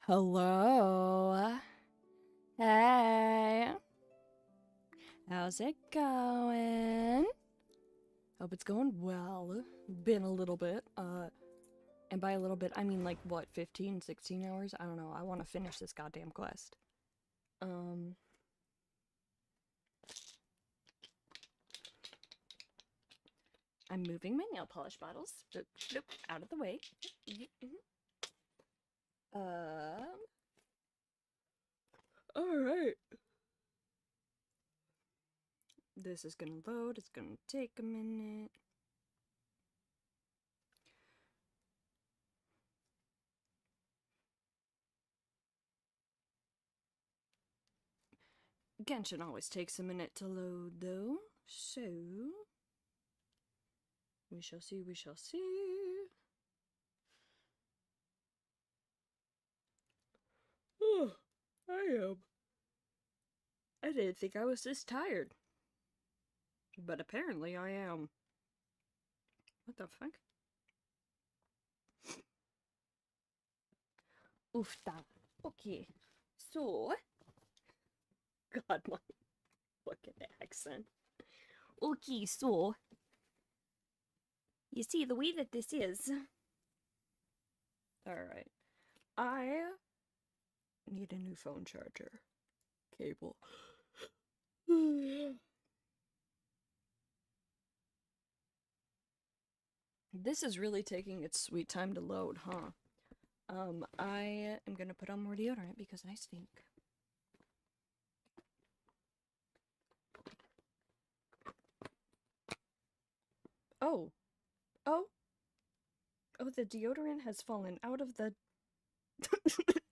Hello. Hey. How's it going? Hope it's going well. Been a little bit. And by a little bit, I mean like what, 15, 16 hours? I don't know. I want to finish this goddamn quest. I'm moving my nail polish bottles. Out of the way. Alright. This is gonna load. It's gonna take a minute. Genshin always takes a minute to load, though. So, we shall see, we shall see. Oh, I am. I didn't think I was this tired. But apparently I am. What the fuck? Oofta. Okay. So. God, my fucking accent. Okay, so. You see, the way that this is. Alright. I need a new phone charger. Cable. This is really taking its sweet time to load, huh? I am gonna put on more deodorant because I stink. Oh. Oh. Oh, the deodorant has fallen out of the...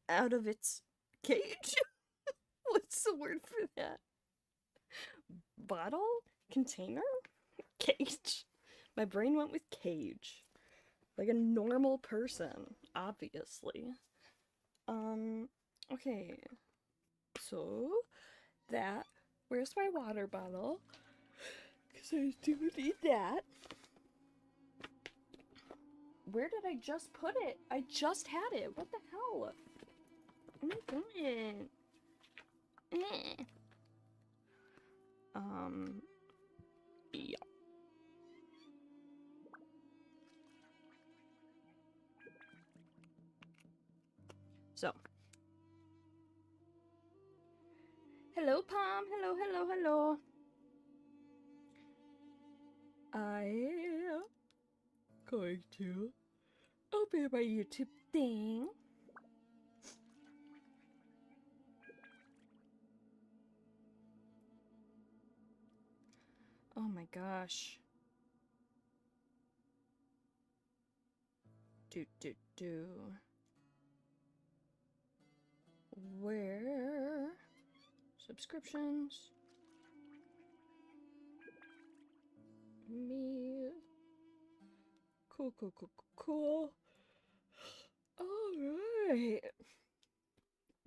out of its cage? What's the word for that? Bottle? Container? Cage? My brain went with cage. Like a normal person, obviously. Okay. So, that. Where's my water bottle? Because I do need that. Where did I just put it? I just had it. What the hell? Oh my god. Yeah. So. Hello, Palm. Hello, hello, hello. I am going to open my YouTube thing. Oh my gosh. Where? Subscriptions. Me. Cool. Alright.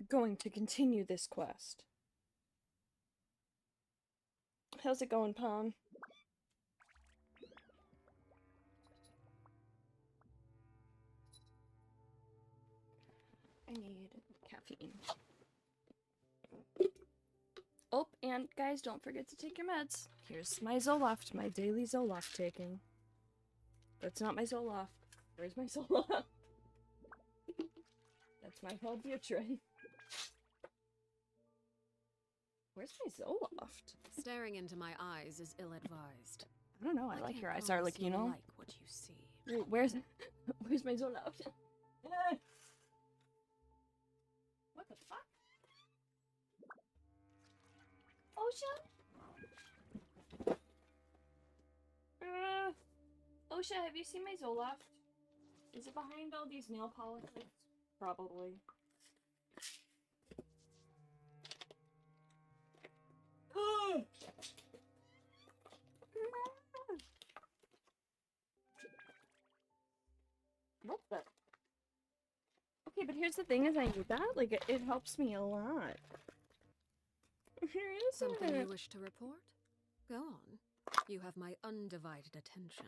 Going to continue this quest. How's it going, Palm? I need caffeine. Oh, and guys, don't forget to take your meds. Here's my Zoloft, my daily Zoloft taking. That's not my Zoloft. Where's my Zoloft? That's my Wellbutrin. Where's my Zoloft? Staring into my eyes is ill-advised. I don't know, I like your eyes are like, you know? Like what you see. Wait, where's my Zoloft? What the fuck? Osha? Osha, have you seen my Zoloft? Is it behind all these nail polishes? Probably. What the? Okay, but here's the thing is I need that. Like, it helps me a lot. Here is Something it. you wish to report? Go on. You have my undivided attention.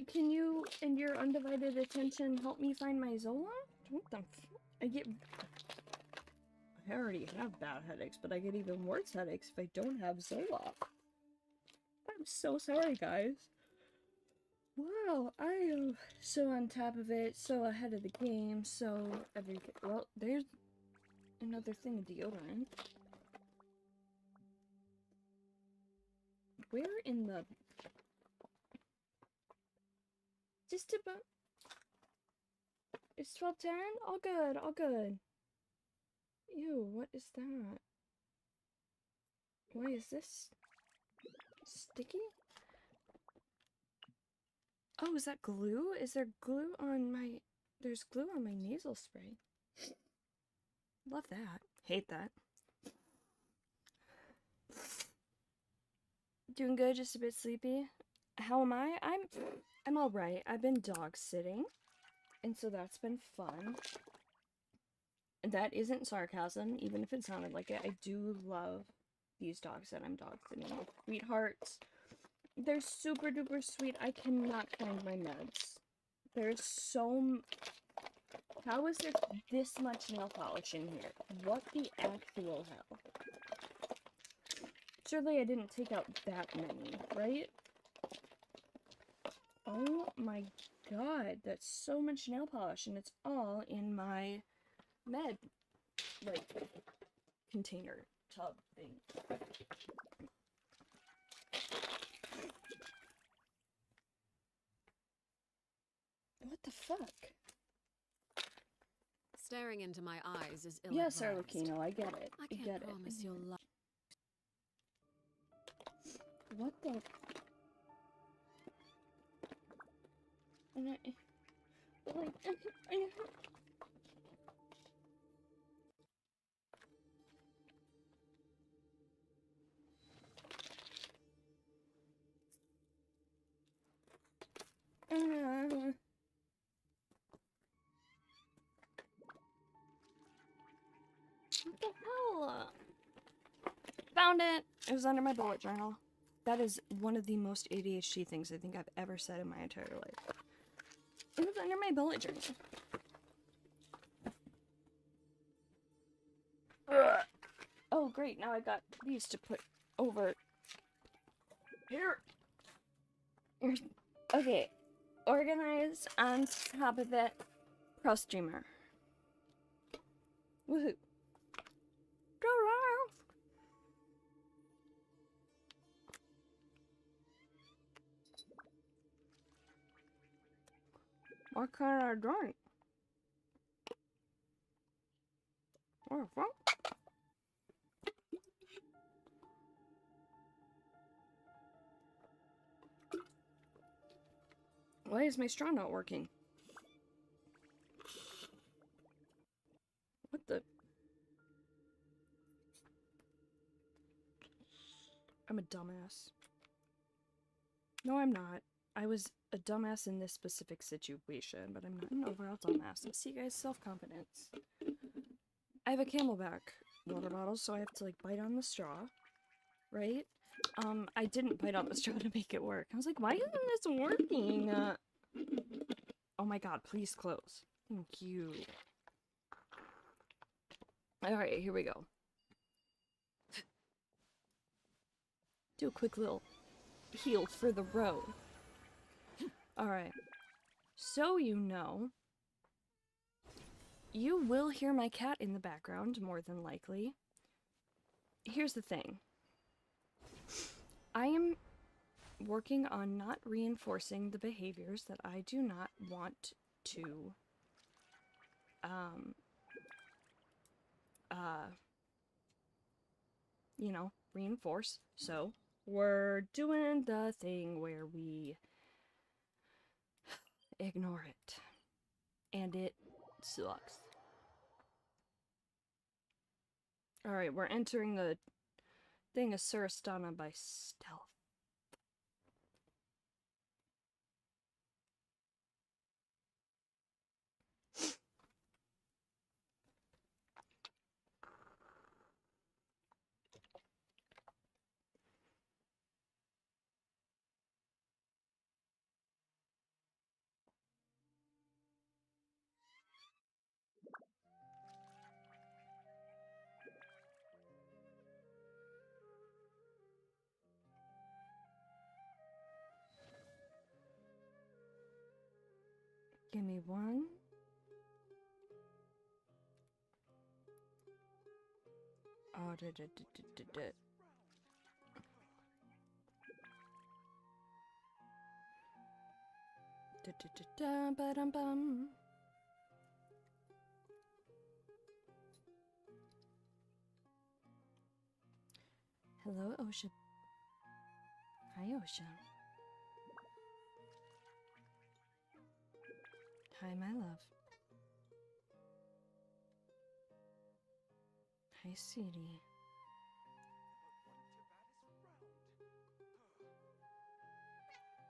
Can you, in your undivided attention, help me find my Zoloft? What the I already have bad headaches, but I get even worse headaches if I don't have Zoloft. I'm so sorry, guys. Wow, I am so on top of it, so ahead of the game, so everything. Well, there's another thing of deodorant. Where in the... Just about... It's 12:10? All good, all good. Ew, what is that? Why is this sticky? Oh, is that glue? Is there glue on my... There's glue on my nasal spray. Love that. Hate that. Doing good, just a bit sleepy. How am I? I'm alright. I've been dog sitting, and so that's been fun. That isn't sarcasm, even if it sounded like it. I do love these dogs that I'm dog sitting with. Sweethearts. They're super duper sweet. I cannot find my meds. There's so... How is there this much nail polish in here? What the actual hell? Surely I didn't take out that many, right? Oh my god, that's so much nail polish, and it's all in my med, like, container tub thing. What the fuck? Staring into my eyes is ill. Yes, Arlecchino, I get it. I can't get promise it. you'll love. What the? And like, what the hell? Found it! It was under my bullet journal. That is one of the most ADHD things I think I've ever said in my entire life. It was under my bullet journal. Ugh. Oh, great. Now I got these to put over here. Okay. Organize on top of it. Pro streamer. Woohoo. Go around. What kind of drink? What the fuck? Why is my straw not working? What the? I'm a dumbass. No, I'm not. I was a dumbass in this specific situation, but I'm not an overall dumbass. See, guys, self-confidence. I have a Camelback water bottle, so I have to, like, bite on the straw, right? I didn't bite on the straw to make it work. I was like, why isn't this working? Oh my god, please close. Thank you. Alright, here we go. Do a quick little heal for the road. Alright. So you know, you will hear my cat in the background, more than likely. Here's the thing. I am working on not reinforcing the behaviors that I do not want to, you know, reinforce. So, we're doing the thing where we ignore it. And it sucks. Alright, we're entering the thing of Surastana by stealth. Give me one. Oh, ba-dum-bum. Hello, Osha. Hi, Osha. Hi, my love. Hi, sweetie.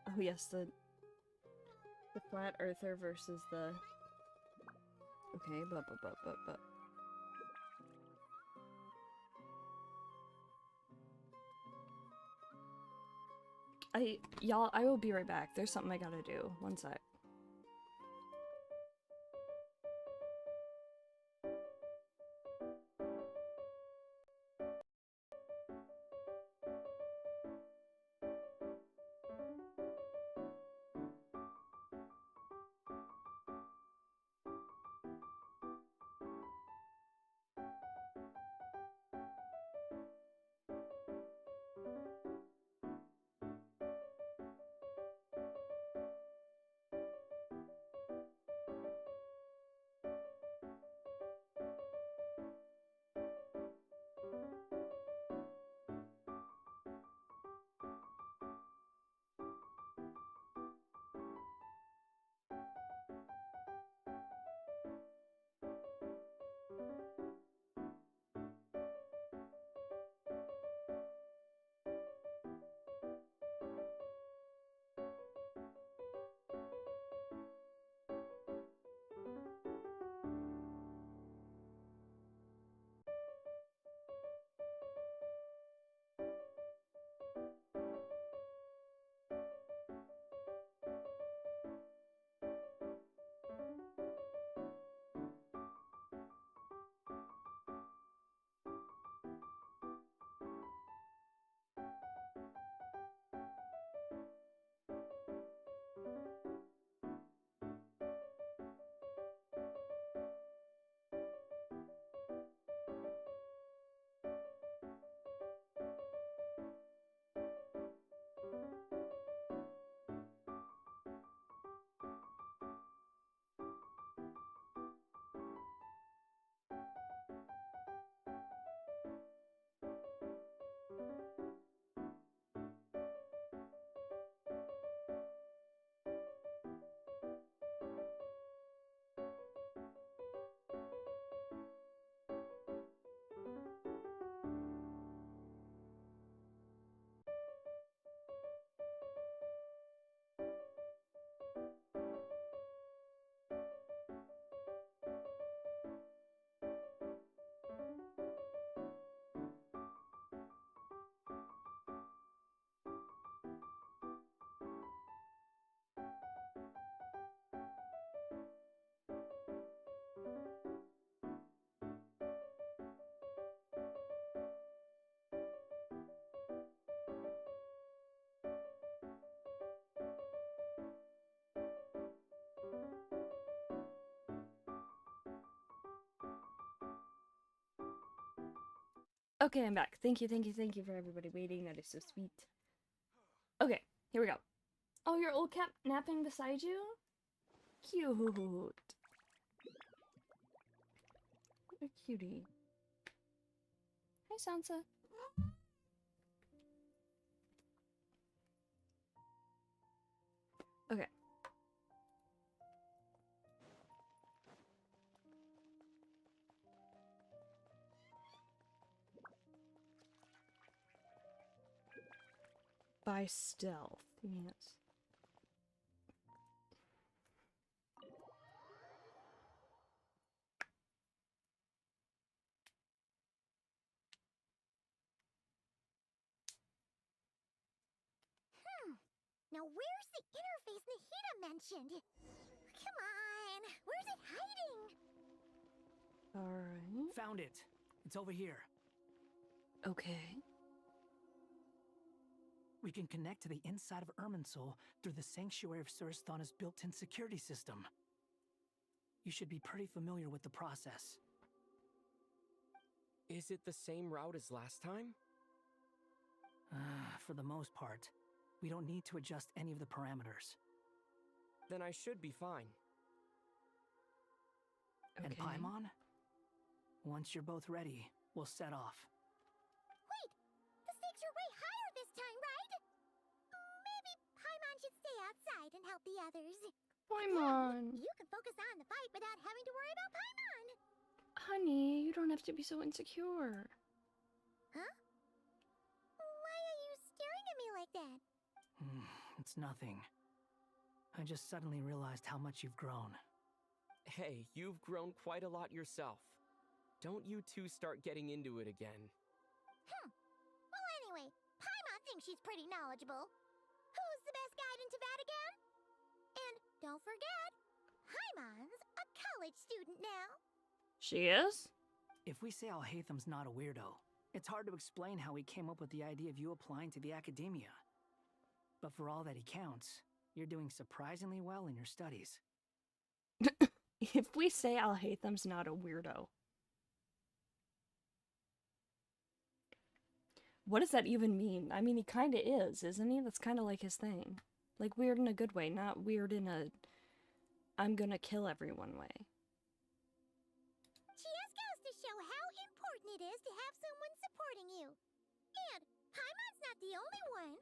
Oh yes, the flat earther versus the. Okay, but. Y'all, I will be right back. There's something I gotta do. One sec. Okay, I'm back. Thank you for everybody waiting. That is so sweet. Okay, here we go. Oh, your old cat napping beside you? Cute. What a cutie. Hi, Sansa. Okay. By stealth, yes. Now where's the interface Nahida mentioned? Come on, where's it hiding? Alright. Found it. It's over here. Okay. We can connect to the inside of Irminsul through the Sanctuary of Surasthana's built-in security system. You should be pretty familiar with the process. Is it the same route as last time? For the most part, we don't need to adjust any of the parameters. Then I should be fine. And Paimon? Once you're both ready, we'll set off. Wait! The stakes are way higher this time, right? Maybe Paimon should stay outside and help the others. Paimon! You can focus on the fight without having to worry about Paimon. Honey, you don't have to be so insecure. Huh? Why are you staring at me like that? It's nothing. I just suddenly realized how much you've grown. Hey, you've grown quite a lot yourself. Don't you two start getting into it again. Well, anyway, Paimon thinks she's pretty knowledgeable. Who's the best guide in Tavatigan? And don't forget, Paimon's a college student now. She is? If we say Alhatham's not a weirdo, it's hard to explain how he came up with the idea of you applying to the academia. But for all that he counts, you're doing surprisingly well in your studies. If we say Alhatham's not a weirdo. What does that even mean? I mean, he kinda is, isn't he? That's kinda like his thing. Like, weird in a good way, not weird in a I'm gonna kill everyone way. She just goes to show how important it is to have someone supporting you. And Paimon's not the only one.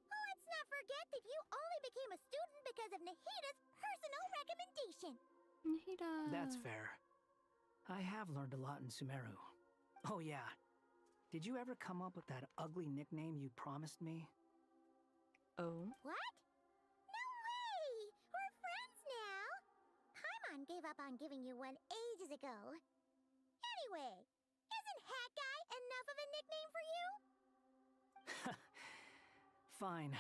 Let's not forget that you only became a student because of Nahida's personal recommendation. Nahida. That's fair. I have learned a lot in Sumeru. Oh yeah. Did you ever come up with that ugly nickname you promised me? Oh. What? No way! We're friends now! Paimon gave up on giving you one ages ago. Anyway, isn't Hat Guy enough of a nickname for you? Fine.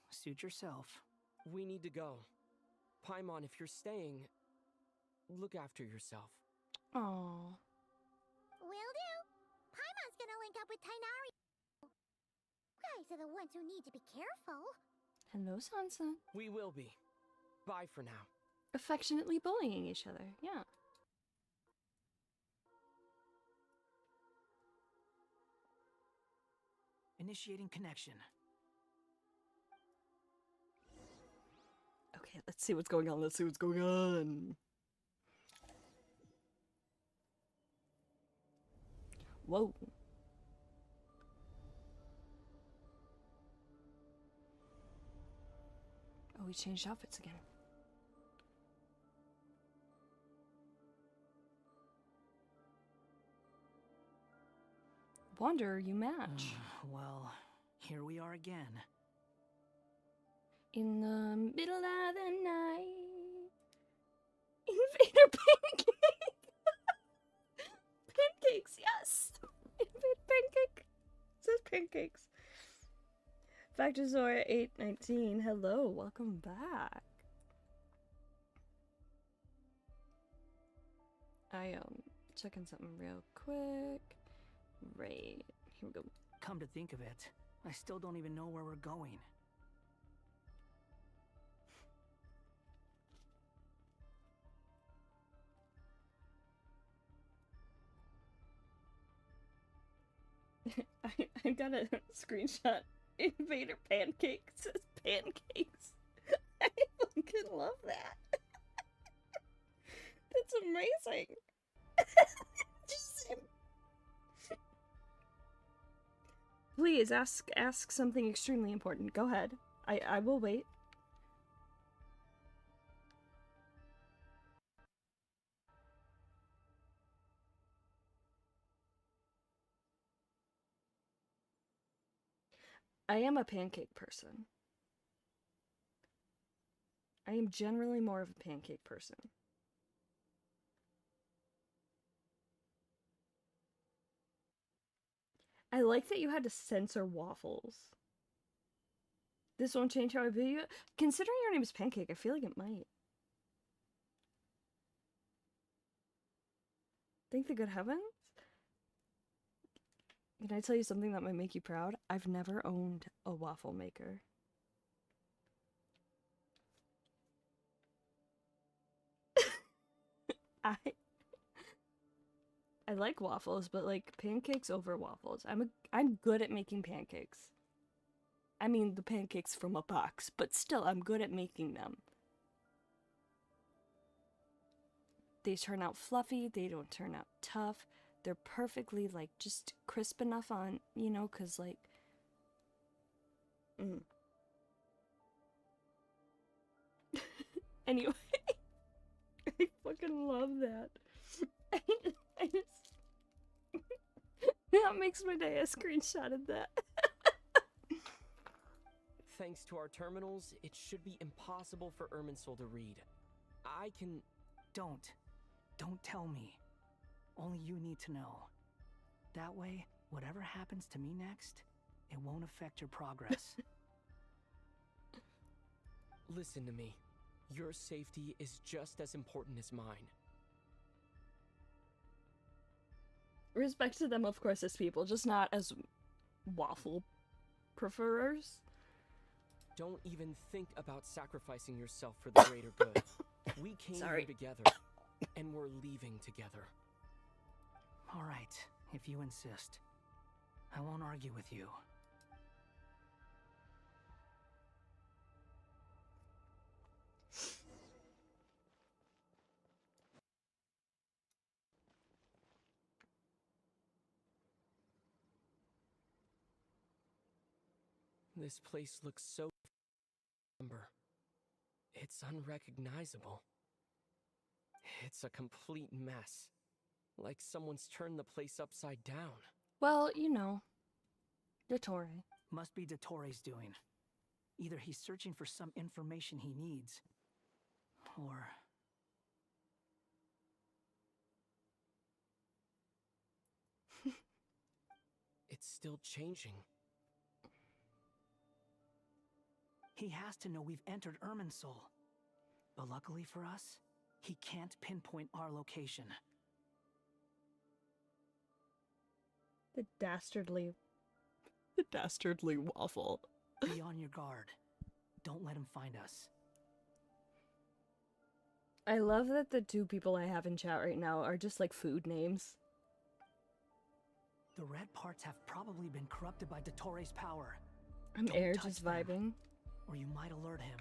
Suit yourself. We need to go. Paimon, if you're staying, look after yourself. Aww. Will do. Paimon's gonna link up with Tainari. Guys are the ones who need to be careful. Hello, Sansa. We will be. Bye for now. Affectionately bullying each other, yeah. Initiating connection. Okay, let's see what's going on. Let's see what's going on. Whoa. Oh, we changed outfits again. Wonder you match. Well, here we are again. In the middle of the night. Invader pancake! Pancakes, yes! Invader pancake! It says pancakes. Factosaur 819, hello, welcome back. I checking something real quick. Right, here we go. Come to think of it, I still don't even know where we're going. I got a screenshot. Invader pancakes says pancakes. I fucking love that. That's amazing. Just please ask something extremely important. Go ahead. I will wait. I am a pancake person. I am generally more of a pancake person. I like that you had to censor waffles. This won't change how I view you. Considering your name is Pancake, I feel like it might. Thank the good heavens. Can I tell you something that might make you proud? I've never owned a waffle maker. I like waffles, but like pancakes over waffles. I'm good at making pancakes. I mean the pancakes from a box, but still I'm good at making them. They turn out fluffy, they don't turn out tough. They're perfectly like just crisp enough on, you know, cuz like Anyway, I fucking love that. I just that makes my day. I screenshotted that. Thanks to our terminals, it should be impossible for Irminsul to read. I can... Don't tell me. Only you need to know. That way, whatever happens to me next, it won't affect your progress. Listen to me. Your safety is just as important as mine. Respect to them, of course, as people, just not as waffle preferers. Don't even think about sacrificing yourself for the greater good. We came Sorry. here together, and we're leaving together. All right, if you insist. I won't argue with you. This place looks so somber. It's unrecognizable. It's a complete mess. Like someone's turned the place upside down. Well, you know, Dottore. Must be Dottore's doing. Either he's searching for some information he needs, or... It's still changing. He has to know we've entered Irminsul. But luckily for us, he can't pinpoint our location. The dastardly waffle. Be on your guard. Don't let him find us. I love that the two people I have in chat right now are just like food names. The red parts have probably been corrupted by Dottore's power. I'm Don't air touch just them, vibing. or you might alert him.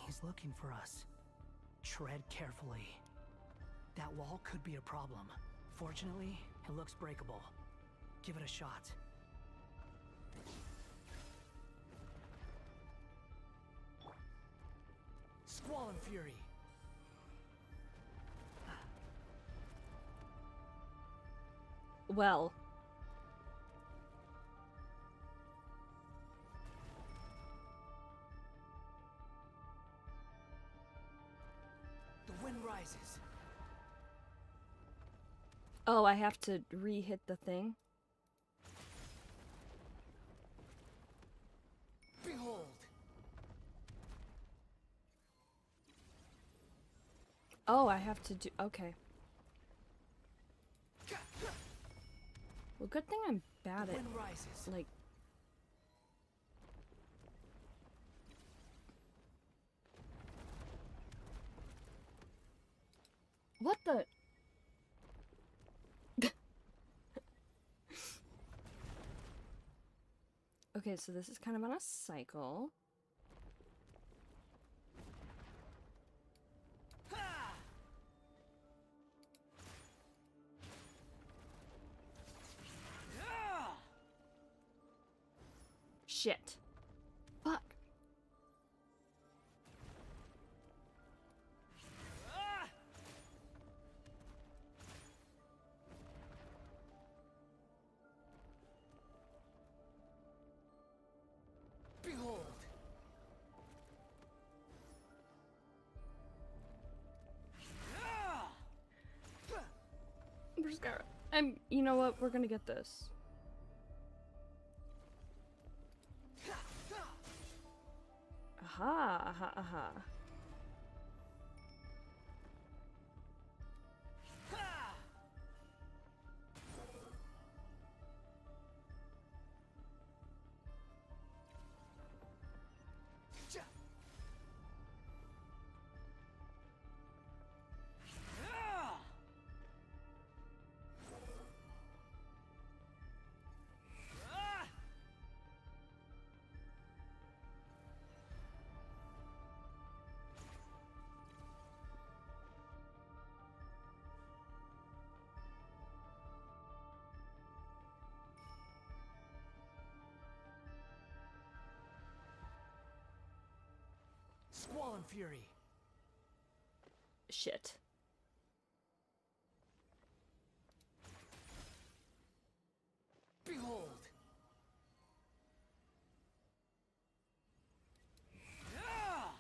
He's looking for us. Tread carefully. That wall could be a problem. Fortunately, it looks breakable. Give it a shot. Squall and Fury. Well. The wind rises. Oh, I have to re-hit the thing? Behold. Oh, I have to do... Okay. Well, good thing I'm bad The at, wind rises. like... What the... Okay, so this is kind of on a cycle. Shit. Fuck. Behold. We're just gonna... you know what? We're gonna get this. Aha, aha, aha. Fury. Shit. Behold. Ah!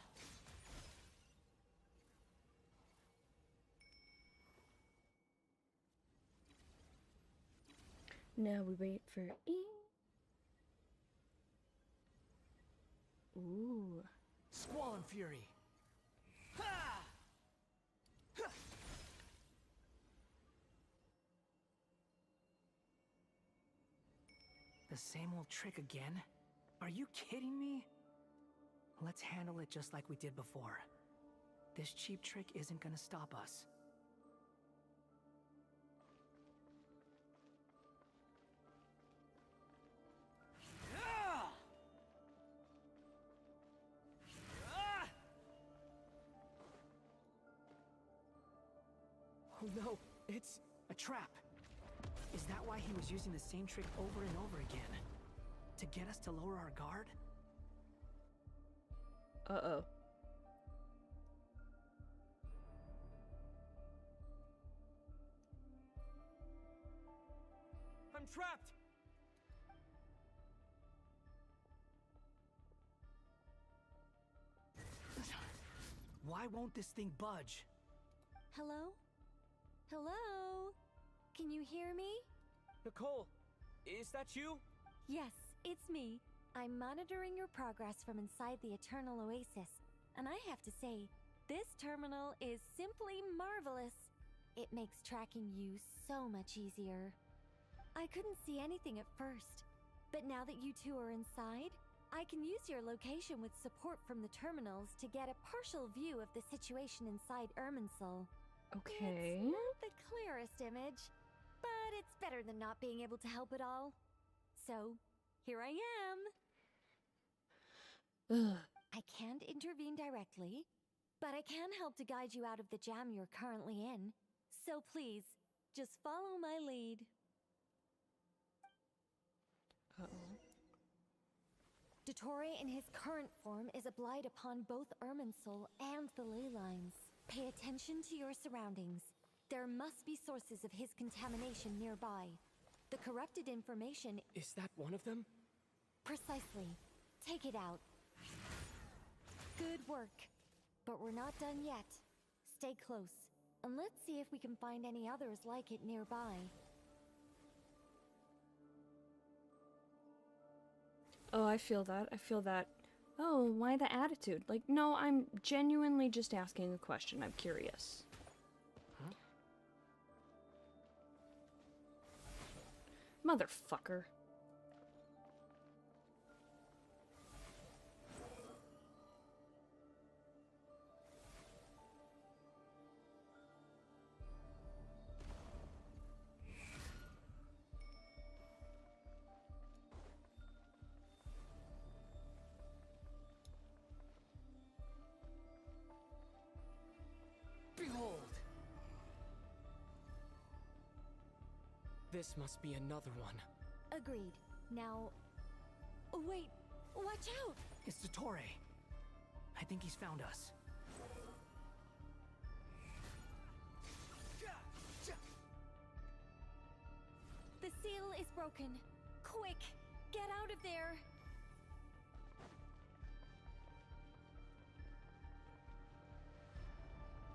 Now we wait for E. Ooh. Squall Fury. Ha! Huh. The same old trick again? Are you kidding me? Let's handle it just like we did before. This cheap trick isn't gonna stop us. Ah! Ah! Oh no, it's... A trap. Is that why he was using the same trick over and over again? To get us to lower our guard? Uh-oh. I'm trapped! Why won't this thing budge? Hello? Hello? Can you hear me? Nicole, is that you? Yes, it's me. I'm monitoring your progress from inside the Eternal Oasis, and I have to say, this terminal is simply marvelous. It makes tracking you so much easier. I couldn't see anything at first, but now that you two are inside, I can use your location with support from the terminals to get a partial view of the situation inside Irminsul. Okay. It's not the clearest image, but it's better than not being able to help at all. So, here I am. Ugh. I can't intervene directly, but I can help to guide you out of the jam you're currently in. So please, just follow my lead. Uh-oh. Dottore in his current form is a blight upon both Irminsul and the ley lines. Pay attention to your surroundings. There must be sources of his contamination nearby. The corrupted information... Is that one of them? Precisely. Take it out. Good work. But we're not done yet. Stay close, and let's see if we can find any others like it nearby. Oh, I feel that. I feel that. Oh, why the attitude? Like, no, I'm genuinely just asking a question. I'm curious. Huh? Motherfucker. Behold! This must be another one. Agreed. Now... Wait! Watch out! It's Dottore. I think he's found us. The seal is broken. Quick! Get out of there!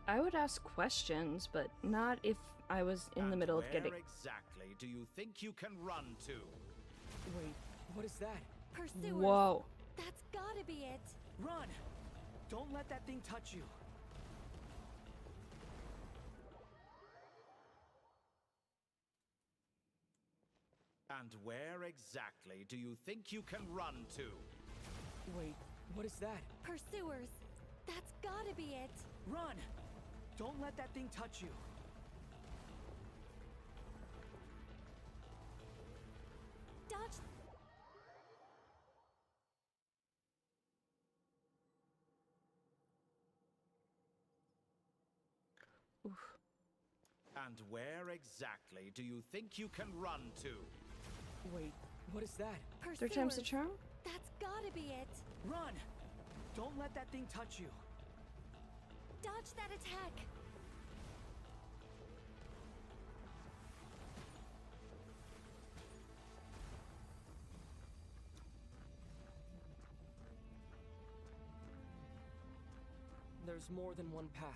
I would ask questions, but not if I was in the middle of getting... Where exactly do you think you can run to? Wait, what is that? Pursuers! Whoa. That's gotta be it! Run! Don't let that thing touch you. And where exactly do you think you can run to? Wait, what is that? Pursuers! That's gotta be it! Run! Don't let that thing touch you. Dodge! Oof. And where exactly do you think you can run to? Wait, what is that? Pursuers! Third time's the charm? That's gotta be it! Run! Don't let that thing touch you. Dodge that attack! There's more than one path.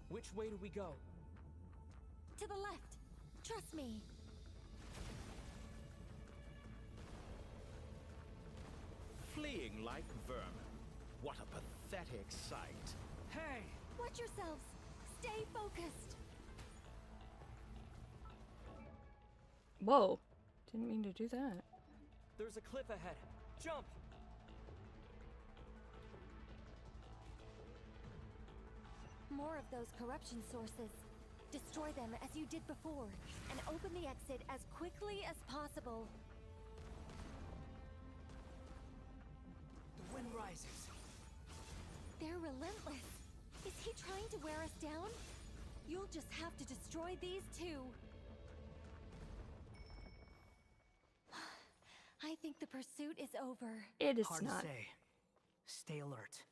Which way do we go? To the left! Trust me! Fleeing like vermin. What a pathetic sight. Hey! Watch yourselves! Stay focused! Whoa. Didn't mean to do that. There's a cliff ahead. Jump! More of those corruption sources. Destroy them as you did before, and open the exit as quickly as possible. The wind rises. They're relentless. Is he trying to wear us down? You'll just have to destroy these two. I think the pursuit is over. It is Hard not. to say. Stay alert.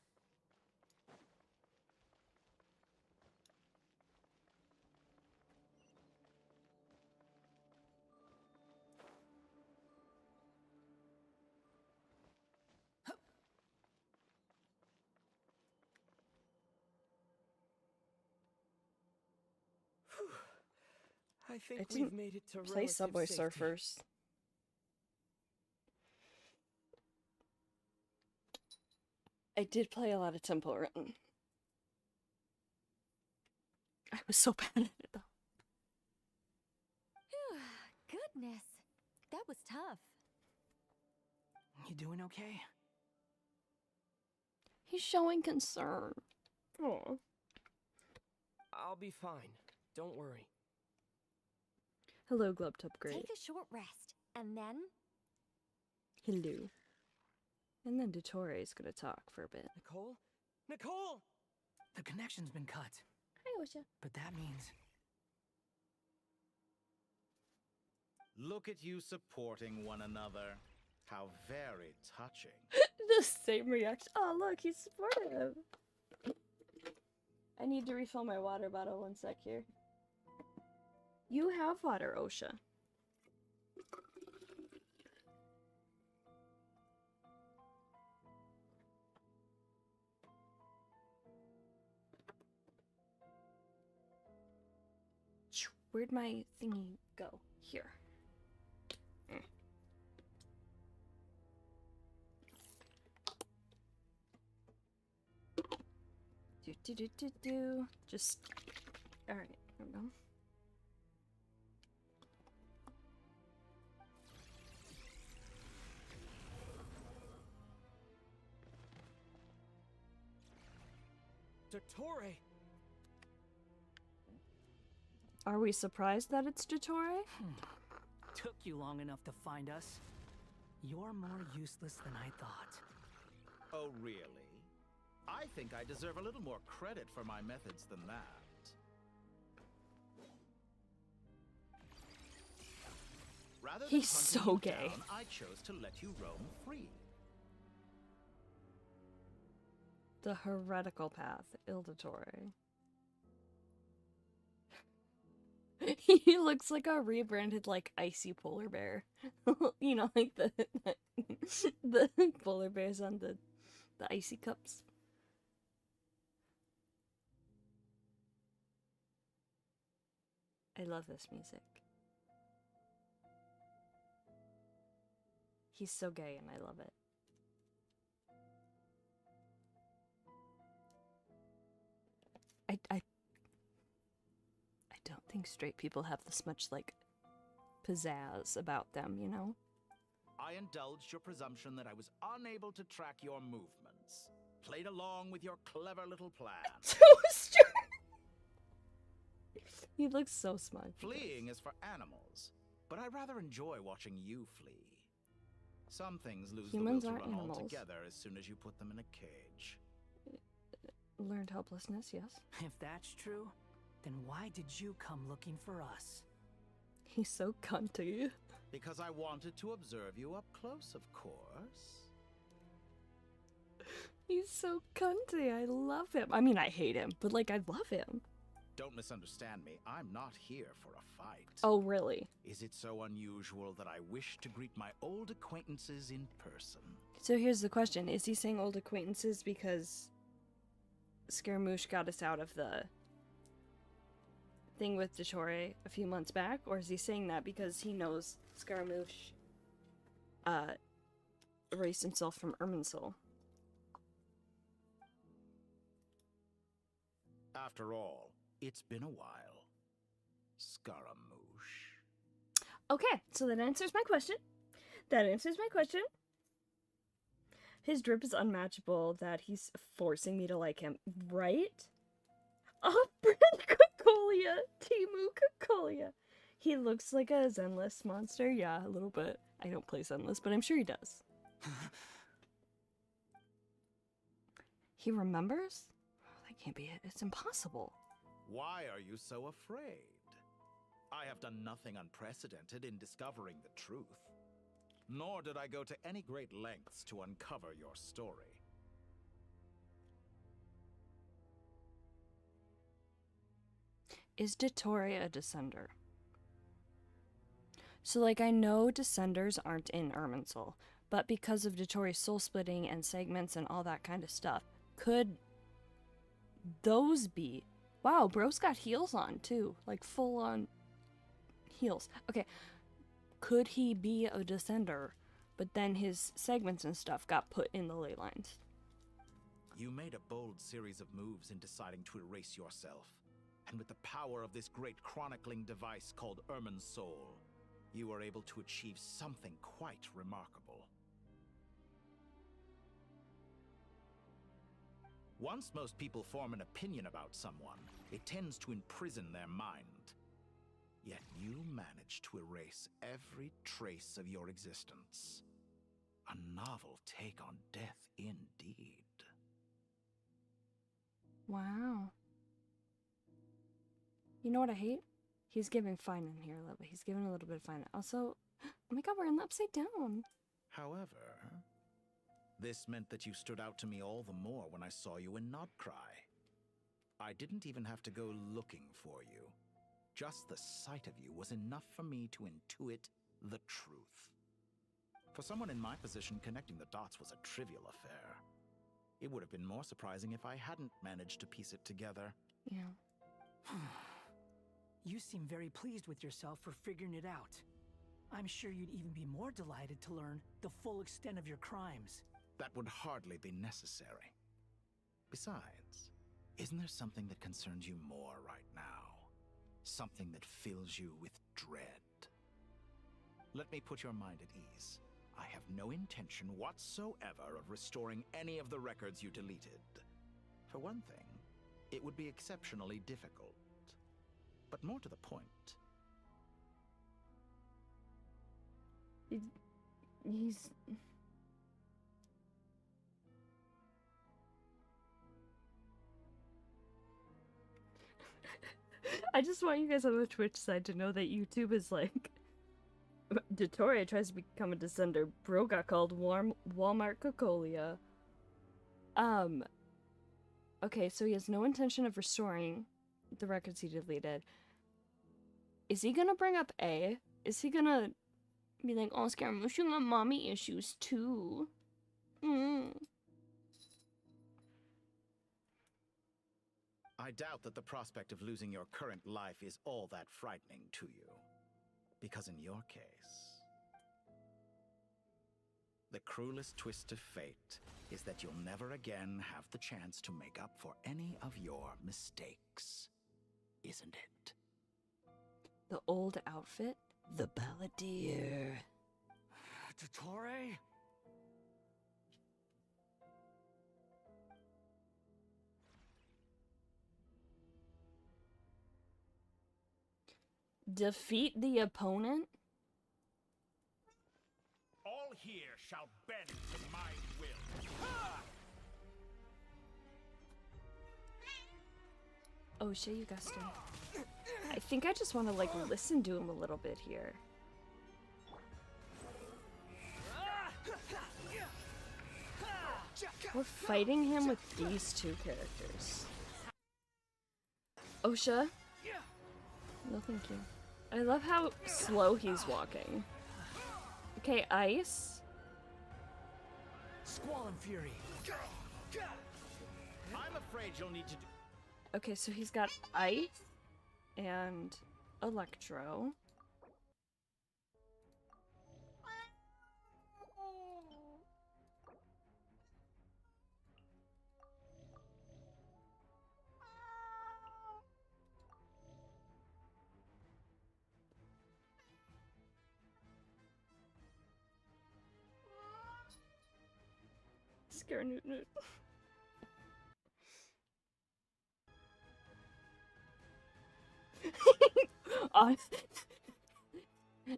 I think I we've didn't made it to Play relative Subway safety. Surfers. I did play a lot of Temple Run. I was so bad at it though. Phew, goodness. That was tough. You doing okay? He's showing concern. Oh. I'll be fine. Don't worry. Hello, Glub Upgrade. Take a short rest, and then... Hello. And then Dottore is gonna talk for a bit. Nicole? Nicole! The connection's been cut, Hi, Osha. but that means Look at you supporting one another. How very touching. The same reaction. Oh, look, he's supportive. I need to refill my water bottle. One sec here. You have water, Osha. Where'd my thingy go? Here. Do. Just. Alright, there we go. Dottore! Are we surprised that it's Dottore? took you long enough to find us. You're more useless than I thought. Oh, really? I think I deserve a little more credit for my methods than that. Rather than He's hunting so you gay. down, I chose to let you roam free. The heretical path, Ildatore. He looks like a rebranded, like, icy polar bear. You know, like the polar bears on the icy cups. I love this music. He's so gay and I love it. I don't think straight people have this much, like, pizzazz about them, you know? I indulged your presumption that I was unable to track your movements. Played along with your clever little plan. Toaster! He looks so smug. Fleeing is for animals, but I rather enjoy watching you flee. Some things lose Humans the will are to run animals. altogether as soon as you put them in a cage. Learned helplessness, yes. If that's true, then why did you come looking for us? He's so cunty. Because I wanted to observe you up close, of course. He's so cunty. I love him. I mean, I hate him, but like, I love him. Don't misunderstand me. I'm not here for a fight. Oh, really? Is it so unusual that I wish to greet my old acquaintances in person? So here's the question. Is he saying old acquaintances because Scaramouche got us out of the thing with Dottore a few months back? Or is he saying that because he knows Scaramouche erased himself from Irminsul? After all, it's been a while. Scaramouche. Okay, so that answers my question. His drip is unmatchable, that he's forcing me to like him, right? Oh, Brent Cocolia! Timu Cocolia! He looks like a Zenless monster, yeah, a little bit. I don't play Zenless, but I'm sure he does. He remembers? That can't be it. It's impossible. Why are you so afraid? I have done nothing unprecedented in discovering the truth. Nor did I go to any great lengths to uncover your story. Is Dottore a Descender? So, like, I know Descenders aren't in Irminsul, but because of Dottore's soul splitting and segments and all that kind of stuff, could those be? Wow, bro's got heels on, too. Like, full-on heels. Okay, could he be a Descender, but then his segments and stuff got put in the ley lines? You made a bold series of moves in deciding to erase yourself. And with the power of this great chronicling device called Irminsul, you were able to achieve something quite remarkable. Once most people form an opinion about someone, it tends to imprison their mind. Yet you managed to erase every trace of your existence. A novel take on death indeed. Wow. You know what I hate? He's giving fine in here a little bit. He's giving a little bit of fine. Also, oh my god, we're in the upside down. However, this meant that you stood out to me all the more when I saw you in Nodcry. I didn't even have to go looking for you. Just the sight of you was enough for me to intuit the truth. For someone in my position, connecting the dots was a trivial affair. It would have been more surprising if I hadn't managed to piece it together. Yeah. You seem very pleased with yourself for figuring it out. I'm sure you'd even be more delighted to learn the full extent of your crimes. That would hardly be necessary. Besides, isn't there something that concerns you more right now? Something that fills you with dread? Let me put your mind at ease. I have no intention whatsoever of restoring any of the records you deleted. For one thing, it would be exceptionally difficult. But more to the point, He's... I just want you guys on the Twitch side to know that YouTube is like... Dottore tries to become a Descender. Bro got called Walmart Cocolia. Okay, so he has no intention of restoring the records he deleted. Is he gonna bring up A? Is he gonna be like, oh, Scaramouche, you got mommy issues too? I doubt that the prospect of losing your current life is all that frightening to you. Because in your case, the cruelest twist of fate is that you'll never again have the chance to make up for any of your mistakes. Isn't it? The old outfit? The balladeer. Dottore? Defeat the opponent? All here shall bend to my will. Oh, shit, Augusta. I think I just want to, like, listen to him a little bit here. We're fighting him with these two characters. Osha? No, thank you. I love how slow he's walking. Okay, Ice. Squall and Fury. I'm afraid you'll need to do. Okay, so he's got Ice and Electro. Scare Newt Newt.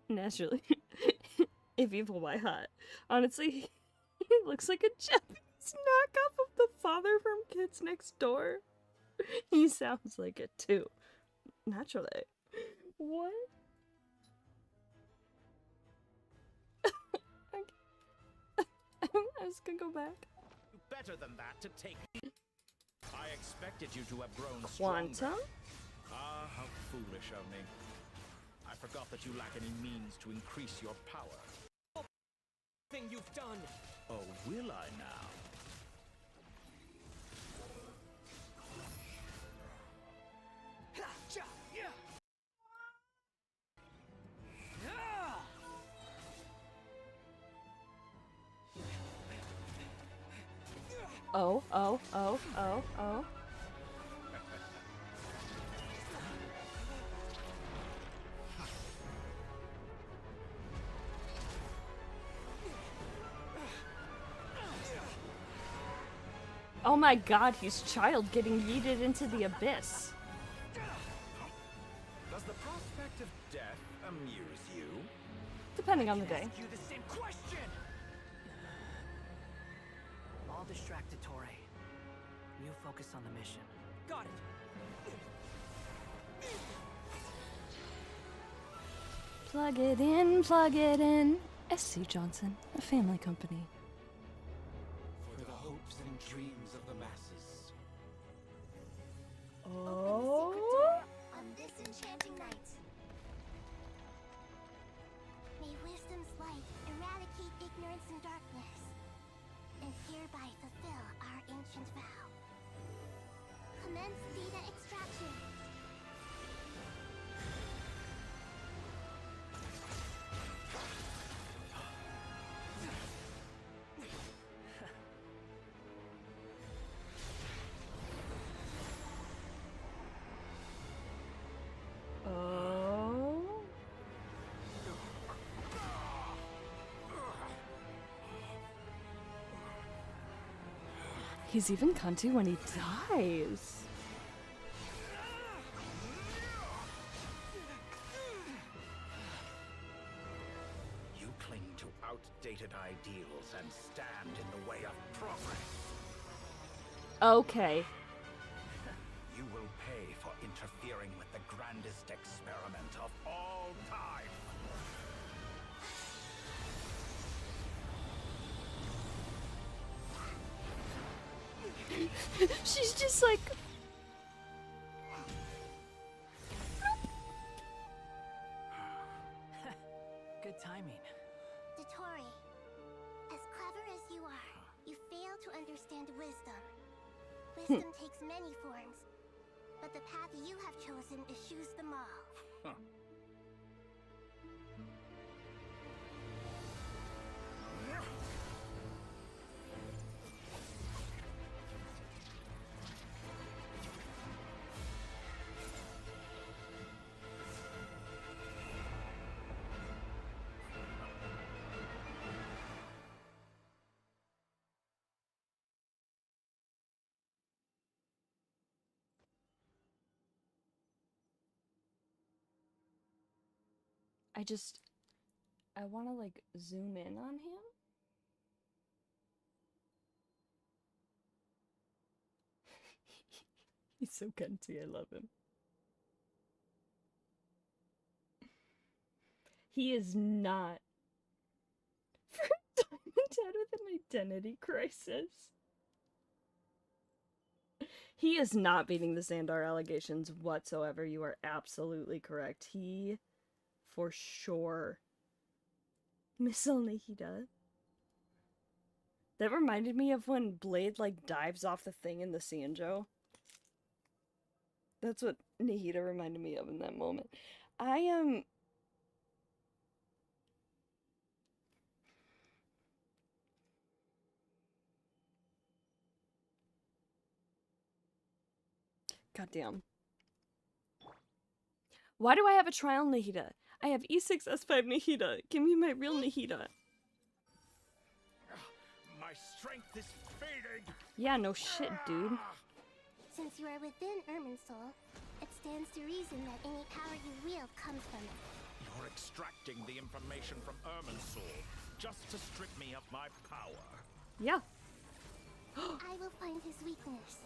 Naturally, if evil, why hot? Honestly, he looks like a Japanese knockoff of the father from Kids Next Door. He sounds like it too. Naturally. What? I was gonna go back. Better than that to take. I expected you to have grown stronger. Quantum? Ah, how foolish of me. I forgot that you lack any means to increase your power. Thing you've done. Oh, will I now? Oh, oh, oh, oh, oh. Oh my god, he's child getting yeeted into the abyss. Does the prospect of death amuse you? Depending on the day. You the same question. I'll distract Torre. You focus on the mission. Got it. Plug it in, plug it in. SC Johnson, a family company. For the hopes and dreams of the masses. Oh. On this enchanting night. May wisdom's light eradicate ignorance and darkness, and hereby fulfill our ancient vow. Commence data extraction. Oh. He's even cunty when he dies. You cling to outdated ideals and stand in the way of progress. Okay. You will pay for interfering with the grandest experiment of all time. She's just like... Good timing. Dotori, as clever as you are, you fail to understand wisdom. Wisdom takes many forms, but the path you have chosen eschews them all. I want to like zoom in on him. He's so cunty, I love him. He is not from Diamond Dad with an identity crisis. He is not beating the Xandar allegations whatsoever. You are absolutely correct. He, for sure. Miss Nihida. That reminded me of when Blade, like, dives off the thing in the Sanjo. That's what Nihida reminded me of in that moment. I am... Goddamn. Why do I have a trial Nihida? I have E6 S5 Nihida. Give me my real Nihida. My strength is fading. Yeah, no shit, dude. Since you are within Irminsul, it stands to reason that any power you wield comes from it. You're extracting the information from Irminsul just to strip me of my power. Yeah. I will find his weakness.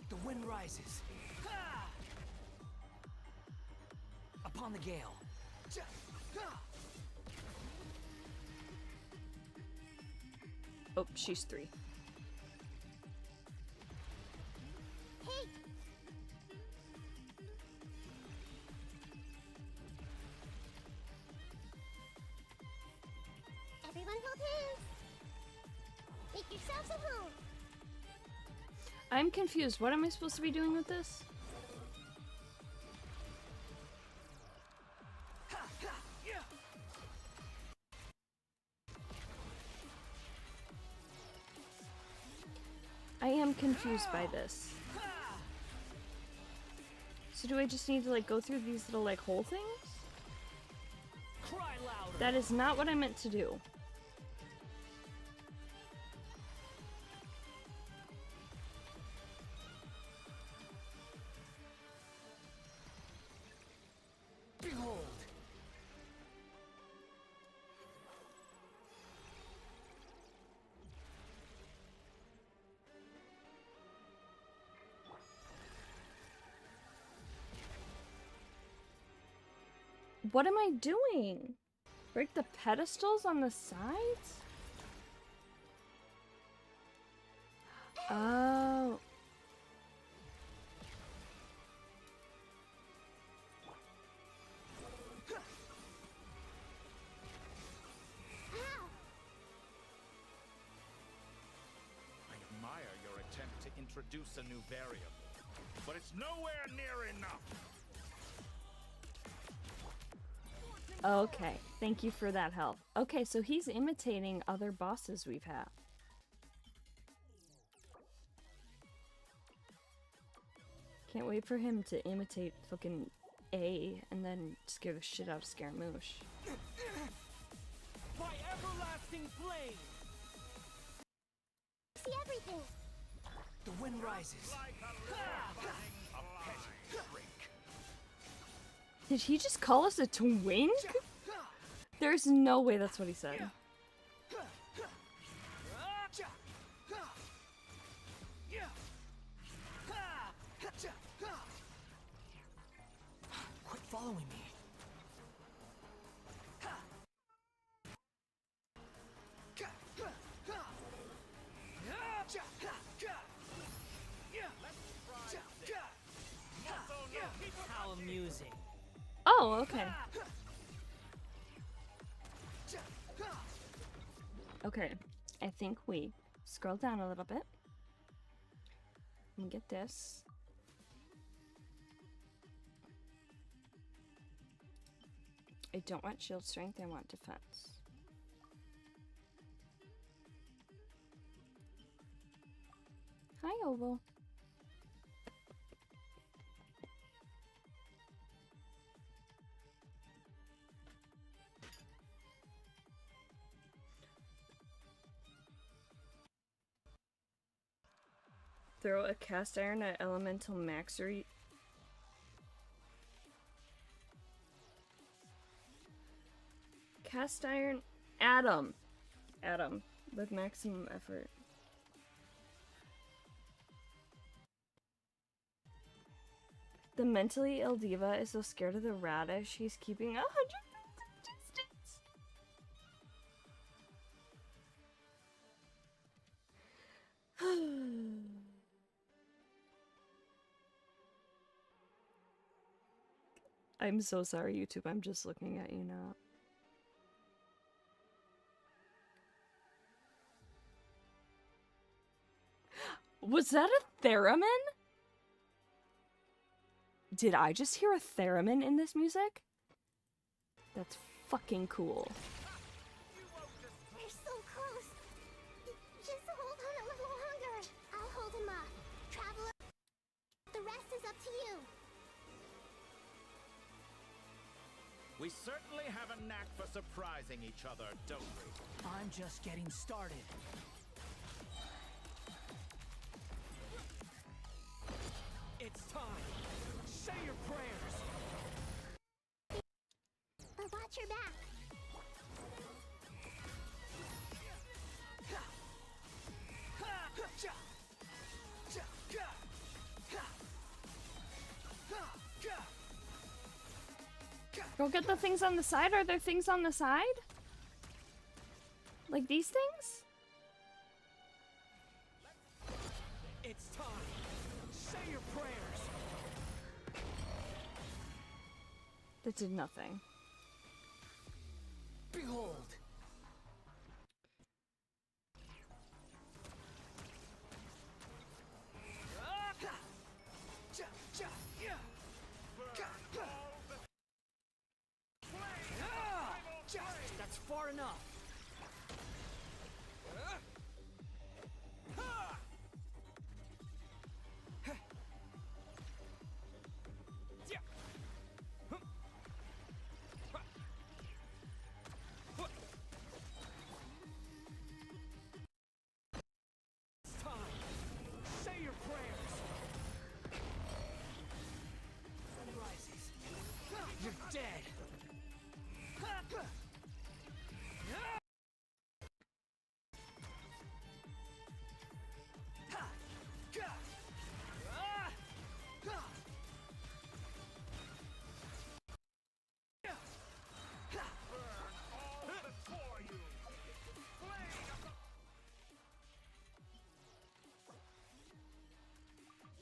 The wind rises. Upon the gale. Oh, she's 3. Hey! Everyone hold hands! Make yourselves at home! I'm confused. What am I supposed to be doing with this? I am confused by this. So do I just need to, like, go through these little, like, hole things? Cry louder. That is not what I meant to do. Behold. What am I doing? Break the pedestals on the sides? Oh. I admire your attempt to introduce a new variable, but it's nowhere near enough. Okay, thank you for that help. Okay, so he's imitating other bosses we've had. Can't wait for him to imitate fucking A and then scare the shit out of Scaramouche. By everlasting flame. See everything! The wind rises. Did he just call us a twink? There's no way that's what he said. Quit following me. How amusing. Oh, okay. Okay, I think we scroll down a little bit and get this. I don't want shield strength, I want defense. Hi, Oval. Throw a cast iron at elemental maxery. Cast iron Adam with maximum effort. The mentally ill diva is so scared of the radish he's keeping 100 feet distance. I'm so sorry, YouTube. I'm just looking at you now. Was that a theremin? Did I just hear a theremin in this music? That's fucking cool. They're so close. Just hold on a little longer. I'll hold him off. Traveler, the rest is up to you. We certainly have a knack for surprising each other, don't we? I'm just getting started. It's time. Say your prayers. But watch your back. Go get the things on the side. Are there things on the side? Like these things? It's time. Say your prayers. That did nothing. Behold. That's far enough. It's time. Say your prayers. Sun rises. You're dead.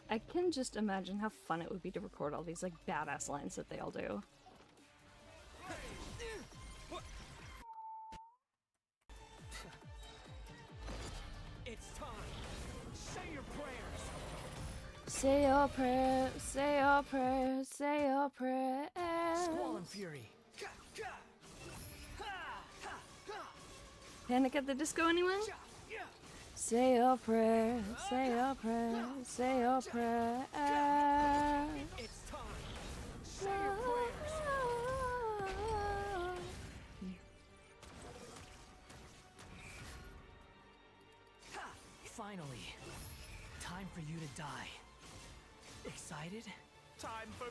I can just imagine how fun it would be to record all these like badass lines that they all do. It's time. Say your prayers. Say your prayers, say your prayers, say your prayers. Squall and Fury. Panic at the Disco, anyone? Say your prayers, say your prayers, say your prayers. It's time. Say your prayers. Finally. Time for you to die. Excited? Time for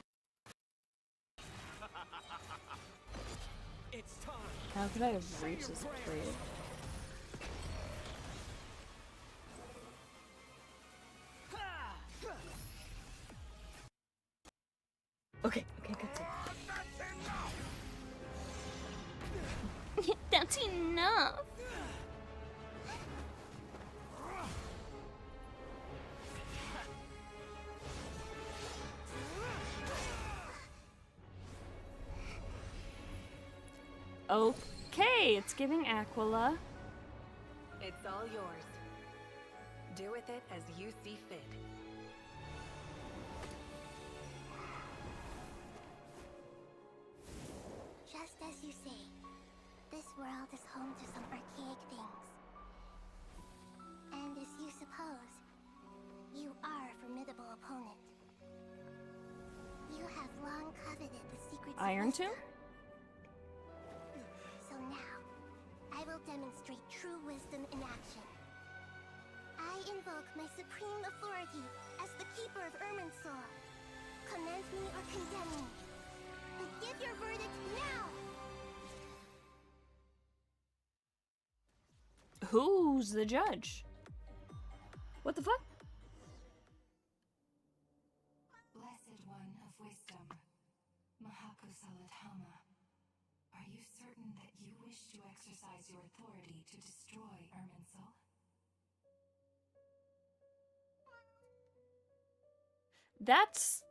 It's time. How could I have reached this place? Okay, good. That's enough. Okay, it's giving Aquila. It's all yours. Do with it as you see fit. Just as you say, this world is home to some archaic things. And as you suppose, you are a formidable opponent. You have long coveted the secrets Iron of Tomb? wisdom. So now, I will demonstrate true wisdom in action. I invoke my supreme authority as the keeper of Irminsul. Commend me or condemn me. But give your verdict now! Who's the judge? What the fuck? Blessed one of exercise your authority to destroy Irminsul. That's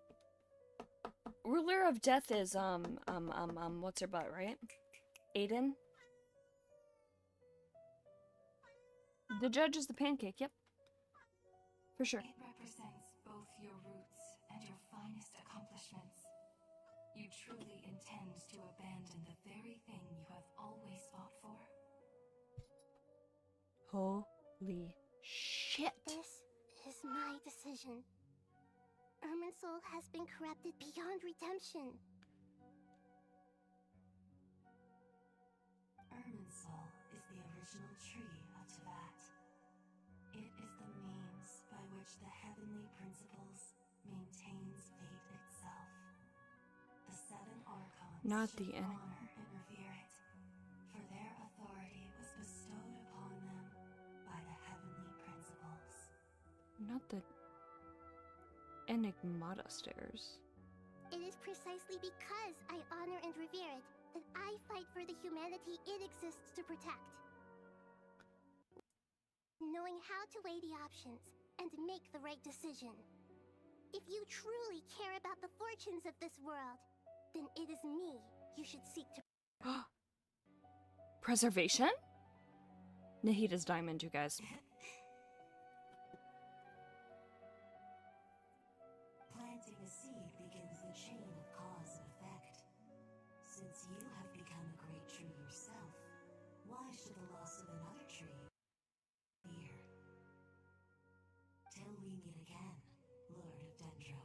ruler of death is what's her butt, right? Aiden. The judge is the pancake. Yep, for sure. It represents both your roots and your finest accomplishments. You truly intend to abandon the very thing you have always fought for? Holy shit. This is my decision. Irminsul has been corrupted beyond redemption. Irminsul is the original tree of Teyvat. It is the means by which the heavenly principles maintains fate itself. The seven archons Not should the enemy. honor and revere it, for their authority was bestowed upon them by the heavenly principles. Not the Enigmata stairs. It is precisely because I honor and revere it that I fight for the humanity it exists to protect. Knowing how to weigh the options and make the right decision. If you truly care about the fortunes of this world, then it is me you should seek to... Preservation? Nahida's diamond, you guys. Planting a seed begins the chain of cause and effect. Since you have become a great tree yourself, why should the loss of another tree fear? Till we meet again, Lord of Dendro.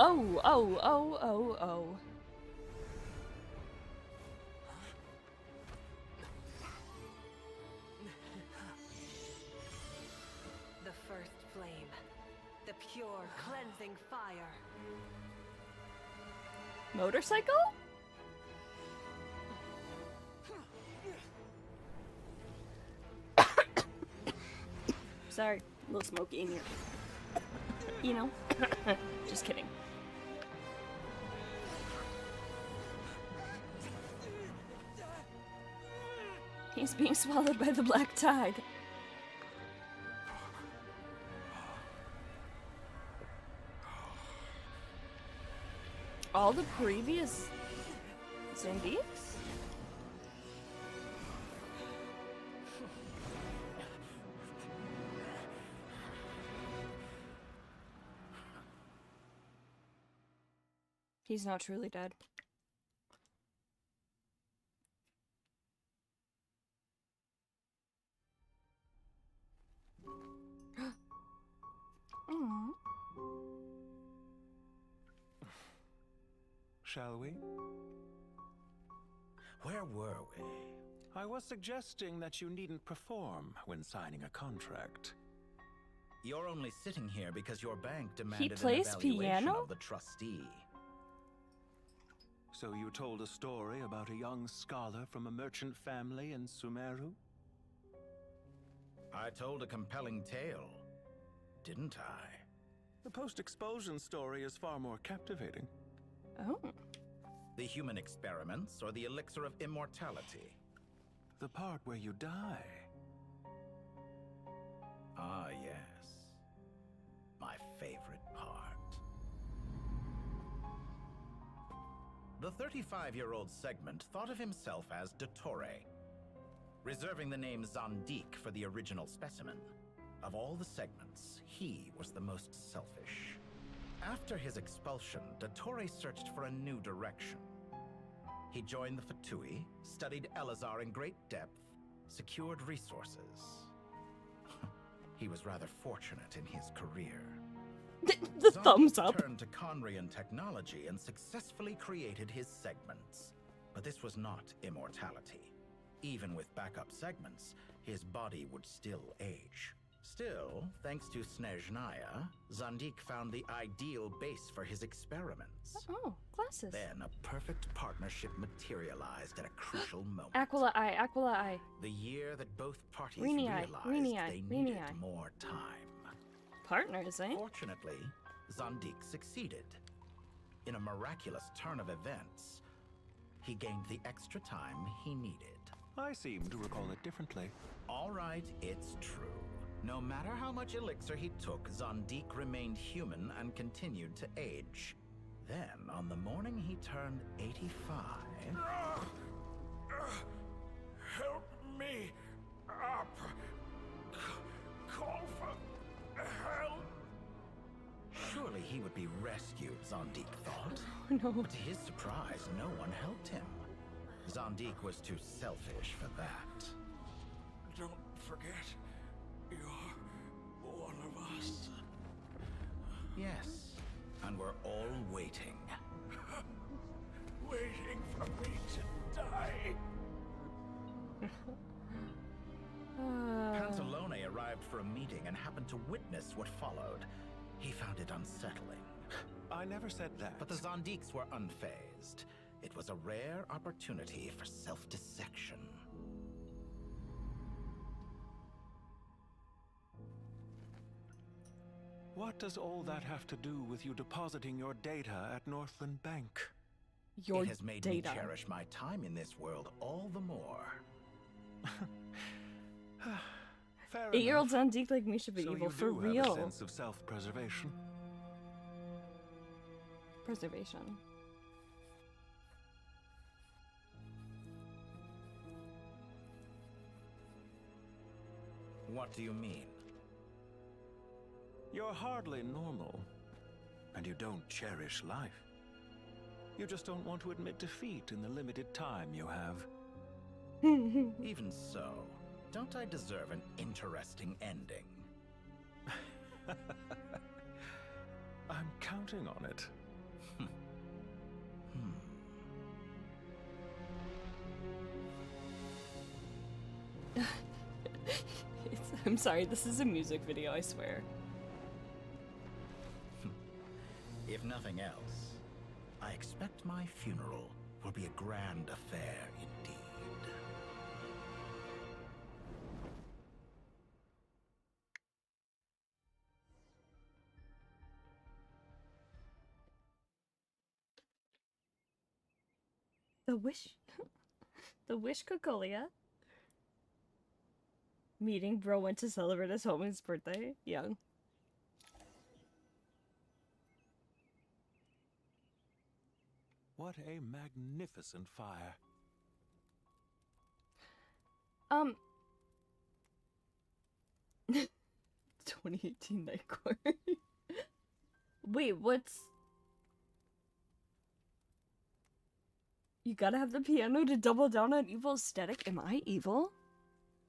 Oh. The first flame. The pure, cleansing fire. Motorcycle? Sorry, a little smoky in here. You know? Just kidding. He's being swallowed by the black tide. All the previous Zandiques? He's not truly dead. Aww. Shall we? Where were we? I was suggesting that you needn't perform when signing a contract. You're only sitting here because your bank demanded an plays evaluation piano? of the trustee. So you told a story about a young scholar from a merchant family in Sumeru? I told a compelling tale, didn't I? The post-expulsion story is far more captivating. Oh. The human experiments or the elixir of immortality? The part where you die. Ah, yes. My favorite part. The 35-year-old Segment thought of himself as Dottore, reserving the name Zandik for the original specimen. Of all the segments, he was the most selfish. After his expulsion, Dottore searched for a new direction. He joined the Fatui, studied Elazar in great depth, secured resources. He was rather fortunate in his career. The Zandik thumbs up. turned to Conrian technology and successfully created his segments. But this was not immortality. Even with backup segments, his body would still age. Still, thanks to Snezhnaya, Zandik found the ideal base for his experiments. Oh, glasses. Then a perfect partnership materialized at a crucial moment. Aquila Eye. The year that both parties Rini Eye, realized Rini Eye, they Rini needed Eye. more time. partners, eh? Fortunately, Zondik succeeded. In a miraculous turn of events, he gained the extra time he needed. I seem to recall it differently. All right, it's true. No matter how much elixir he took, Zondik remained human and continued to age. Then, on the morning he turned 85... Help me up. Call for help. Surely he would be rescued, Zondik thought. No. But to his surprise, no one helped him. Zondik was too selfish for that. Don't forget, you're one of us. Yes, and we're all waiting. Waiting for me to die. Pantalone arrived for a meeting and happened to witness what followed. He found it unsettling. I never said that. But the Zondiks were unfazed. It was a rare opportunity for self-dissection. What does all that have to do with you depositing your data at Northland Bank? Your It has made data. me cherish my time in this world all the more. Fair 8-year-old enough. Zondik like me should be So evil you for do have a real. sense of self-preservation. Preservation. What do you mean? You're hardly normal, and you don't cherish life. You just don't want to admit defeat in the limited time you have. Even so, don't I deserve an interesting ending? I'm counting on it. I'm sorry, this is a music video, I swear. If nothing else, I expect my funeral will be a grand affair indeed. The Wish... the Wish Cocolia? Meeting bro went to celebrate his homie's birthday? Young. What a magnificent fire. 2018 night court. Wait, what's... You gotta have the piano to double down on evil aesthetic? Am I evil?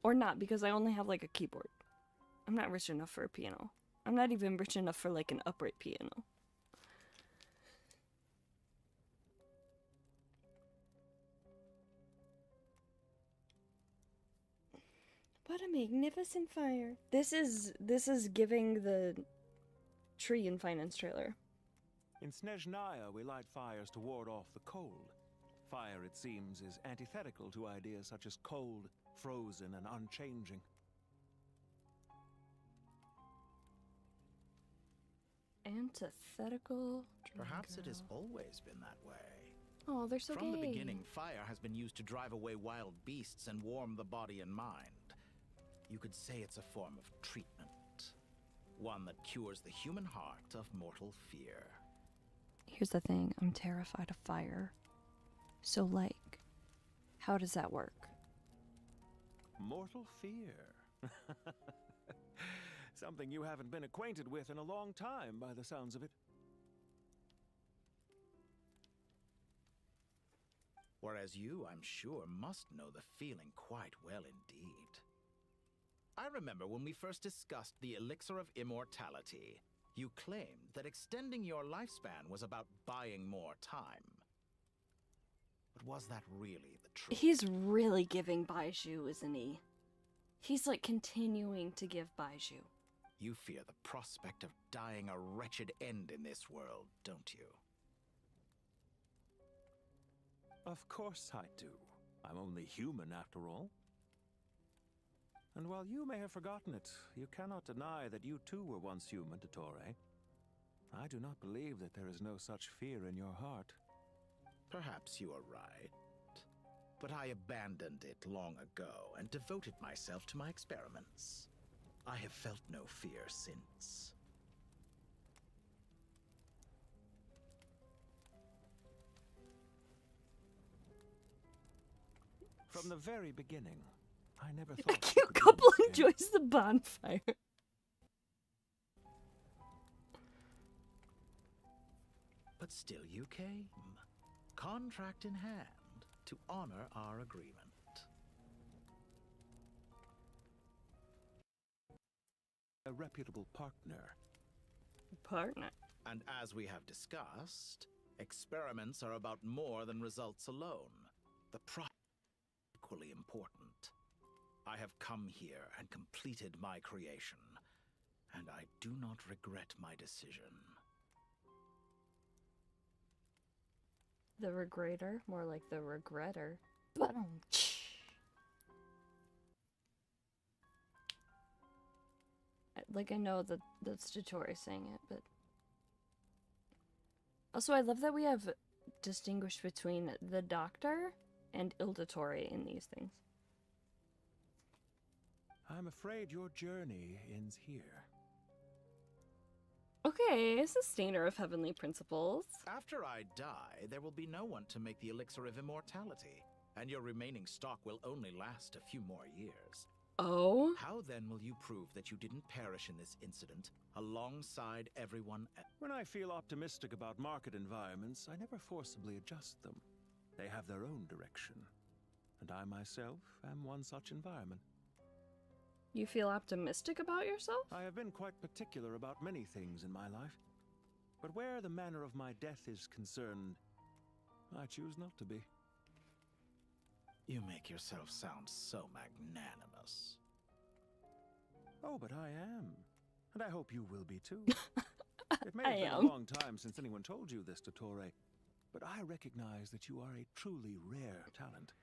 Or not, because I only have like a keyboard. I'm not rich enough for a piano. I'm not even rich enough for like an upright piano. What a magnificent fire. This is giving the tree and finance trailer. In Snezhnaya, we light fires to ward off the cold. Fire, it seems, is antithetical to ideas such as cold, frozen, and unchanging. Antithetical. Perhaps it has always been that way. Oh, they're so From gay. the beginning, fire has been used to drive away wild beasts and warm the body and mind. You could say it's a form of treatment. One that cures the human heart of mortal fear. Here's the thing, I'm terrified of fire. So, like, how does that work? Mortal fear. Something you haven't been acquainted with in a long time, by the sounds of it. Whereas you, I'm sure, must know the feeling quite well indeed. I remember when we first discussed the elixir of immortality, you claimed that extending your lifespan was about buying more time. But was that really the truth? He's really giving Baiju, isn't he? He's like continuing to give Baiju. You fear the prospect of dying a wretched end in this world, don't you? Of course I do. I'm only human after all. And while you may have forgotten it, you cannot deny that you too were once human, Dottore. I do not believe that there is no such fear in your heart. Perhaps you are right. But I abandoned it long ago and devoted myself to my experiments. I have felt no fear since. From the very beginning, I never A thought. cute couple enjoys the bonfire. But still you came, contract in hand, to honor our agreement. A reputable partner. Partner. And as we have discussed, experiments are about more than results alone. The process is equally important. I have come here and completed my creation, and I do not regret my decision. The regretter? More like the regretter. But like, I know that that's Dottore saying it, but also I love that we have distinguished between the Doctor and Il Dottore in these things. I'm afraid your journey ends here. Okay, sustainer of heavenly principles. After I die, there will be no one to make the elixir of immortality, and your remaining stock will only last a few more years. Oh? How then will you prove that you didn't perish in this incident alongside everyone else? When I feel optimistic about market environments, I never forcibly adjust them. They have their own direction. And I myself am one such environment. You feel optimistic about yourself? I have been quite particular about many things in my life. But where the manner of my death is concerned, I choose not to be. You make yourself sound so magnanimous. Oh, but I am. And I hope you will be too. It may I have been am. a long time since anyone told you this, Dottore, but I recognize that you are a truly rare talent.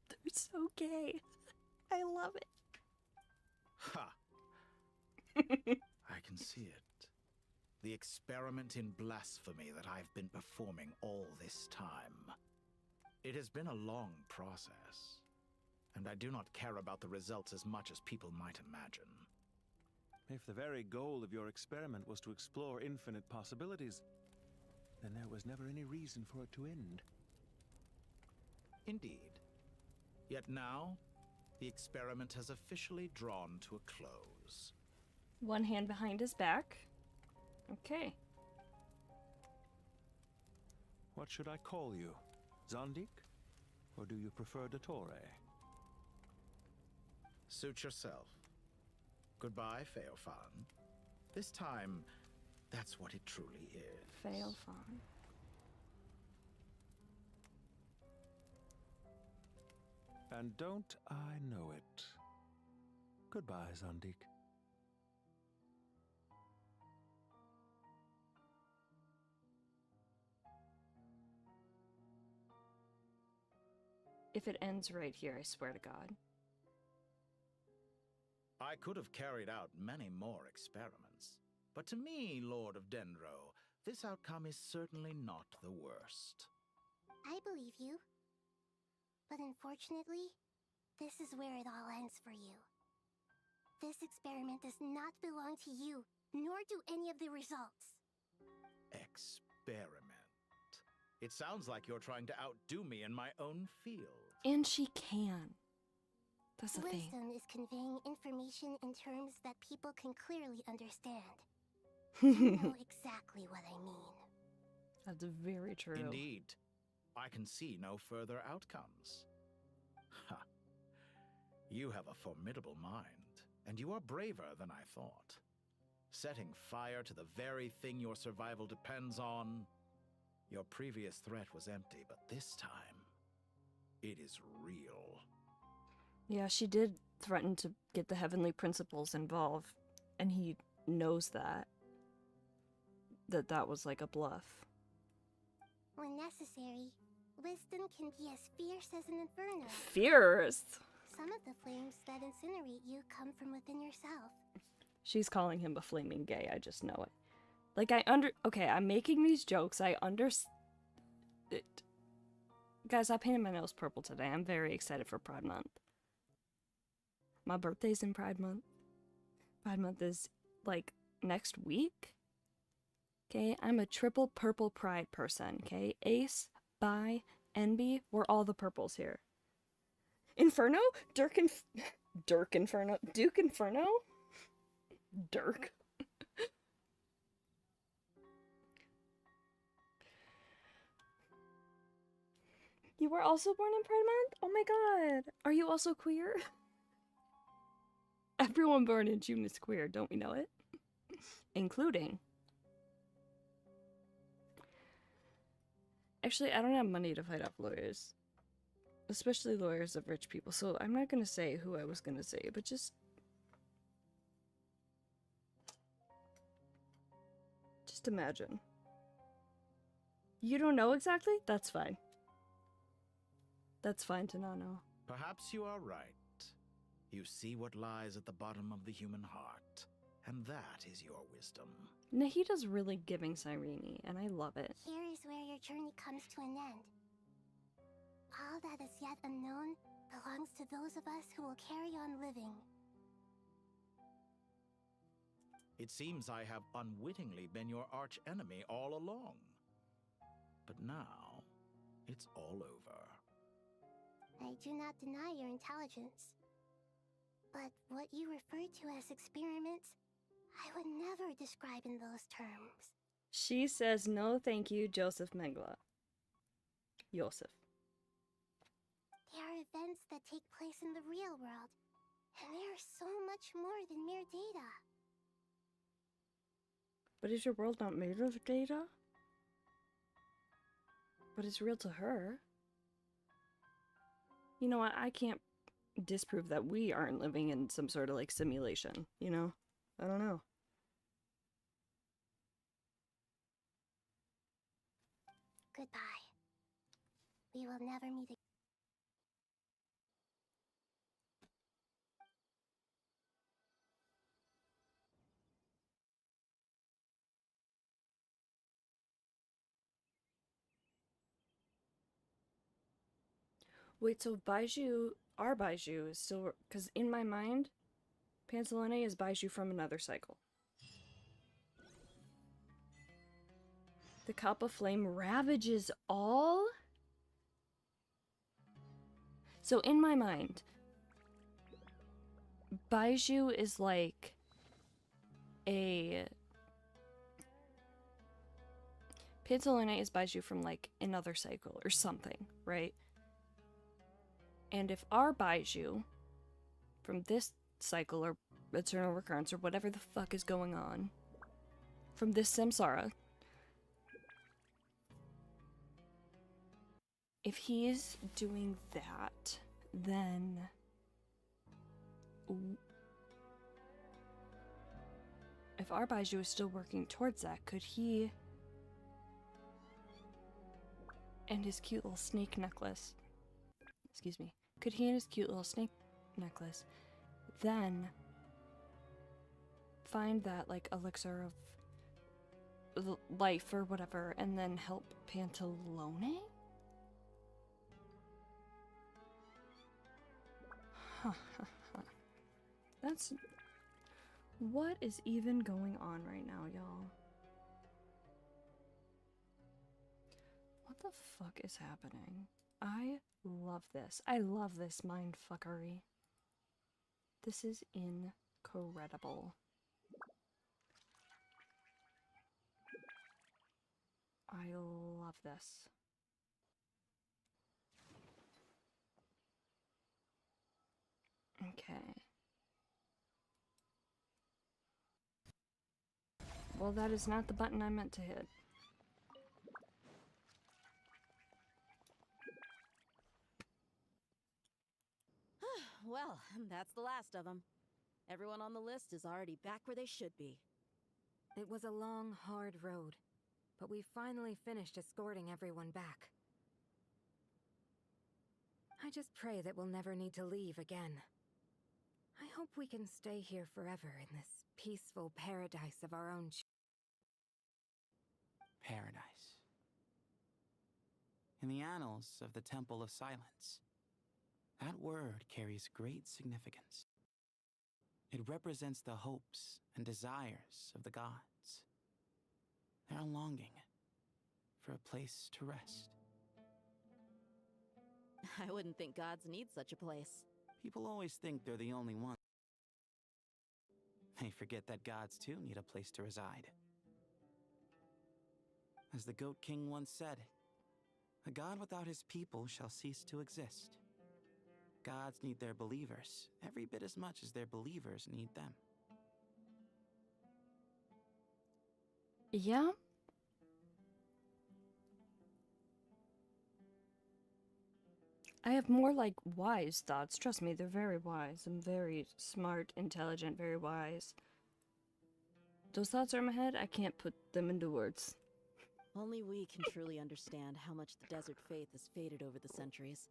They're so gay. I love it. Ha! I can see it. The experiment in blasphemy that I've been performing all this time. It has been a long process, and I do not care about the results as much as people might imagine. If the very goal of your experiment was to explore infinite possibilities, then there was never any reason for it to end. Indeed. Yet now, the experiment has officially drawn to a close. One hand behind his back. Okay. What should I call you? Zondik? Or do you prefer Dottore? Suit yourself. Goodbye, Feofan. This time, that's what it truly is. Feofan. And don't I know it? Goodbye, Zondik. If it ends right here, I swear to God. I could have carried out many more experiments, but to me, Lord of Dendro, this outcome is certainly not the worst. I believe you. But unfortunately, this is where it all ends for you. This experiment does not belong to you, nor do any of the results. Experiment. It sounds like you're trying to outdo me in my own field. And she can. That's the thing. Wisdom is conveying information in terms that people can clearly understand. You know exactly what I mean. That's very true. Indeed. I can see no further outcomes. Ha. You have a formidable mind, and you are braver than I thought. Setting fire to the very thing your survival depends on. Your previous threat was empty, but this time, it is real. Yeah, she did threaten to get the heavenly principles involved, and he knows that. That was like a bluff. When necessary, wisdom can be as fierce as an inferno. Fierce. Some of the flames that incinerate you come from within yourself. She's calling him a flaming gay. I just know it. Like, okay, I'm making these jokes. I understand. Guys, I painted my nose purple today. I'm very excited for Pride Month. My birthday's in Pride Month. Pride Month is, like, next week. Okay, I'm a triple purple pride person. Okay, Ace, Bi, Envy, we're all the purples here. Inferno? Dirk Inferno? Duke Inferno? Dirk. You were also born in Pride Month? Oh my god. Are you also queer? Everyone born in June is queer, don't we know it? Including. Actually, I don't have money to fight off lawyers. Especially lawyers of rich people, so I'm not gonna say who I was gonna say, but just imagine. You don't know exactly? That's fine. That's fine to not know. Perhaps you are right. You see what lies at the bottom of the human heart, and that is your wisdom. Nahida's really giving Cyrene, and I love it. Here is where your journey comes to an end. All that is yet unknown belongs to those of us who will carry on living. It seems I have unwittingly been your arch enemy all along. But now, it's all over. I do not deny your intelligence. But what you refer to as experiments, I would never describe in those terms. She says no thank you, Joseph Mengele. Joseph. They are events that take place in the real world, and they are so much more than mere data. But is your world not made of data? But it's real to her. You know what? I can't disprove that we aren't living in some sort of like simulation, you know? I don't know. Goodbye. We will never meet again. Wait, so Baiju, our Baiju is still, because in my mind, Pantalone is Baiju from another cycle. The Kappa Flame ravages all? So in my mind, Baiju is like a... Pantalone is Baiju from like another cycle or something, right? And if our Baiju from this cycle or eternal recurrence or whatever the fuck is going on from this samsara, if he's doing that, then if our Baiju is still working towards that, could he and his cute little snake necklace, excuse me, could he and his cute little snake necklace then find that like elixir of life or whatever and then help Pantalone? That's what is even going on right now, y'all. What the fuck is happening? I love this. I love this mind fuckery. This is incredible. I love this. Okay. Well, that is not the button I meant to hit. Well, that's the last of them. Everyone on the list is already back where they should be. It was a long, hard road, but we finally finished escorting everyone back. I just pray that we'll never need to leave again. I hope we can stay here forever in this peaceful paradise of our own. Paradise. In the annals of the Temple of Silence, that word carries great significance. It represents the hopes and desires of the gods. Their longing for a place to rest. I wouldn't think gods need such a place. People always think they're the only ones. They forget that gods too need a place to reside. As the Goat King once said, a god without his people shall cease to exist. Gods need their believers every bit as much as their believers need them. Yeah. I have more like wise thoughts. Trust me, they're very wise. I'm very smart, intelligent, very wise. Those thoughts are in my head, I can't put them into words. Only we can truly understand how much the desert faith has faded over the centuries.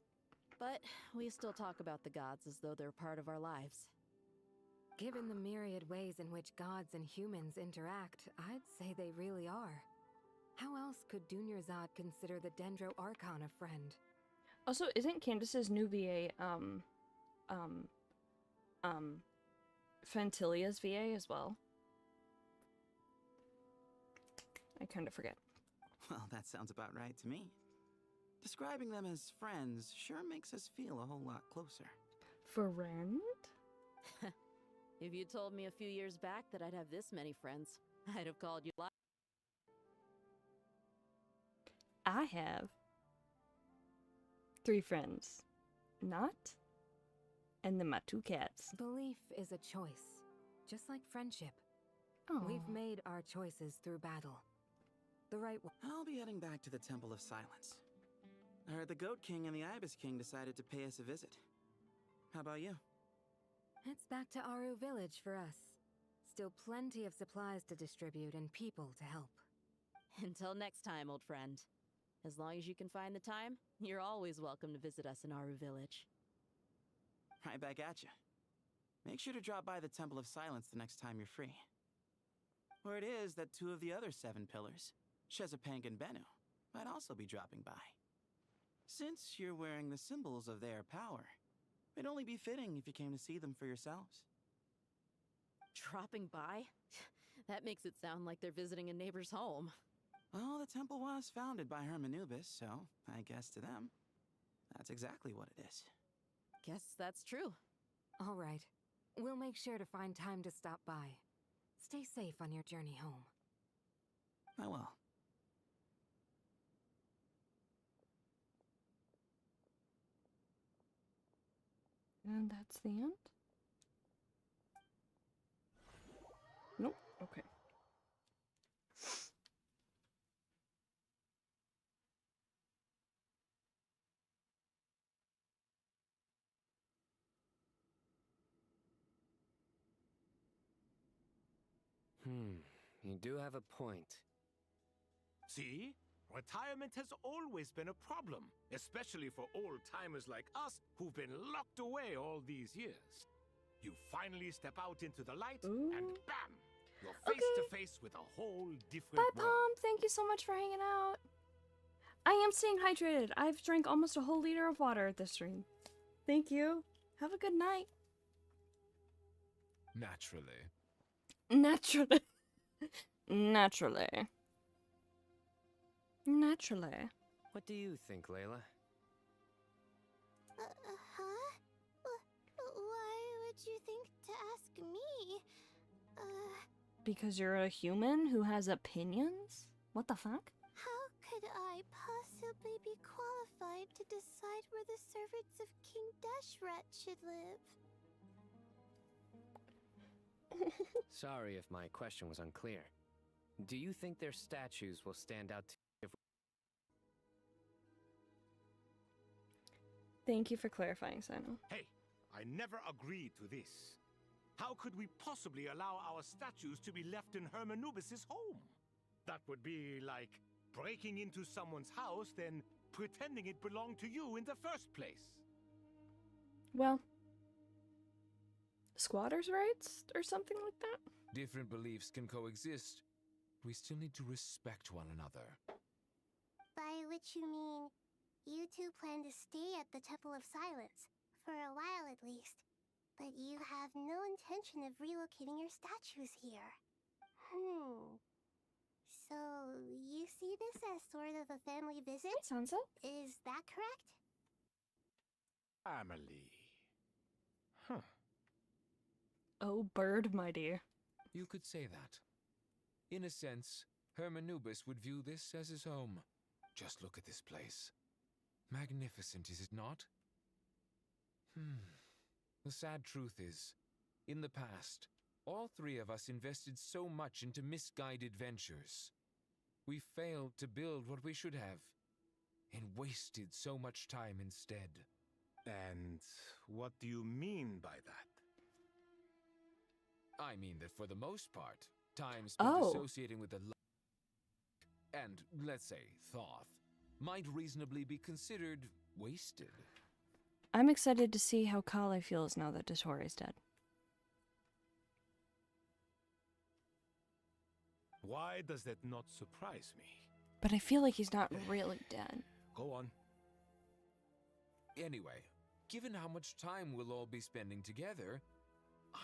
But we still talk about the gods as though they're part of our lives. Given the myriad ways in which gods and humans interact, I'd say they really are. How else could Dunyarzad consider the Dendro Archon a friend? Also, isn't Candace's new VA, Fantilia's VA as well? I kind of forget. Well, that sounds about right to me. Describing them as friends sure makes us feel a whole lot closer. Friend? If you told me a few years back that I'd have this many friends, I'd have called you lying. I have 3 friends. Not? And then my 2 cats. Belief is a choice, just like friendship. Aww. We've made our choices through battle. The right one. I'll be heading back to the Temple of Silence. I heard the Goat King and the Ibis King decided to pay us a visit. How about you? It's back to Aru Village for us. Still plenty of supplies to distribute and people to help. Until next time, old friend. As long as you can find the time, you're always welcome to visit us in Aru Village. Right back at you. Make sure to drop by the Temple of Silence the next time you're free. Where it is that 2 of the other 7 pillars, Shezapank and Bennu, might also be dropping by. Since you're wearing the symbols of their power, it'd only be fitting if you came to see them for yourselves. Dropping by? That makes it sound like they're visiting a neighbor's home. Well, the temple was founded by Hermanubis, so I guess to them, that's exactly what it is. Guess that's true. All right. We'll make sure to find time to stop by. Stay safe on your journey home. I will. And that's the end? Nope. Okay. You do have a point. See? Retirement has always been a problem, especially for old-timers like us who've been locked away all these years. You finally step out into the light, and bam! You're face to face with a whole different Bye, world. Palm. Thank you so much for hanging out. I am staying hydrated. I've drank almost a whole liter of water at this stream. Thank you. Have a good night. Naturally. Naturally. Naturally. Naturally. What do you think, Layla? Huh? Why would you think to ask me? Because you're a human who has opinions? What the fuck? How could I possibly be qualified to decide where the servants of King Deshret should live? Sorry if my question was unclear. Do you think their statues will stand out to if Thank you for clarifying, Sino. Hey, I never agreed to this. How could we possibly allow our statues to be left in Hermanubis' home? That would be like breaking into someone's house, then pretending it belonged to you in the first place. Well, squatters' rights or something like that? Different beliefs can coexist. We still need to respect one another. By which you mean, you two plan to stay at the Temple of Silence, for a while at least. But you have no intention of relocating your statues here. So, you see this as sort of a family visit? Sansa? Is that correct? Family. Huh. Oh, bird, my dear. You could say that. In a sense, Hermanubis would view this as his home. Just look at this place. Magnificent, is it not? The sad truth is, in the past, all three of us invested so much into misguided ventures. We failed to build what we should have, and wasted so much time instead. And what do you mean by that? I mean that for the most part, time spent associating with the and, let's say, Thoth, might reasonably be considered wasted. I'm excited to see how Kale feels now that Dottore is dead. Why does that not surprise me? But I feel like he's not really dead. Go on. Anyway, given how much time we'll all be spending together,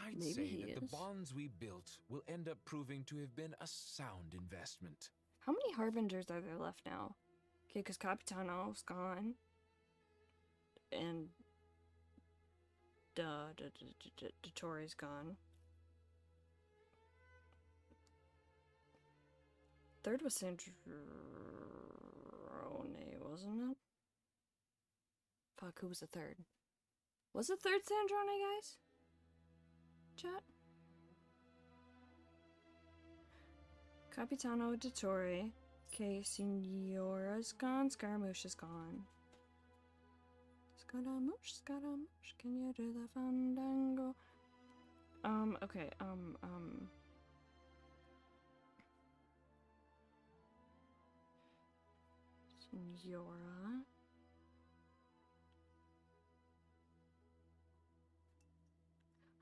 I'd Maybe say he that is. the bonds we built will end up proving to have been a sound investment. How many Harbingers are there left now? Okay, because Capitano's gone. And Dottore's gone. Third was Sandrone, wasn't it? Fuck, who was the third? Was the third Sandrone, guys? Chat? Capitano, Dottore. Okay, Signora's gone, Scaramouche is gone. Scaramouche, can you do the fandango? Okay, Signora.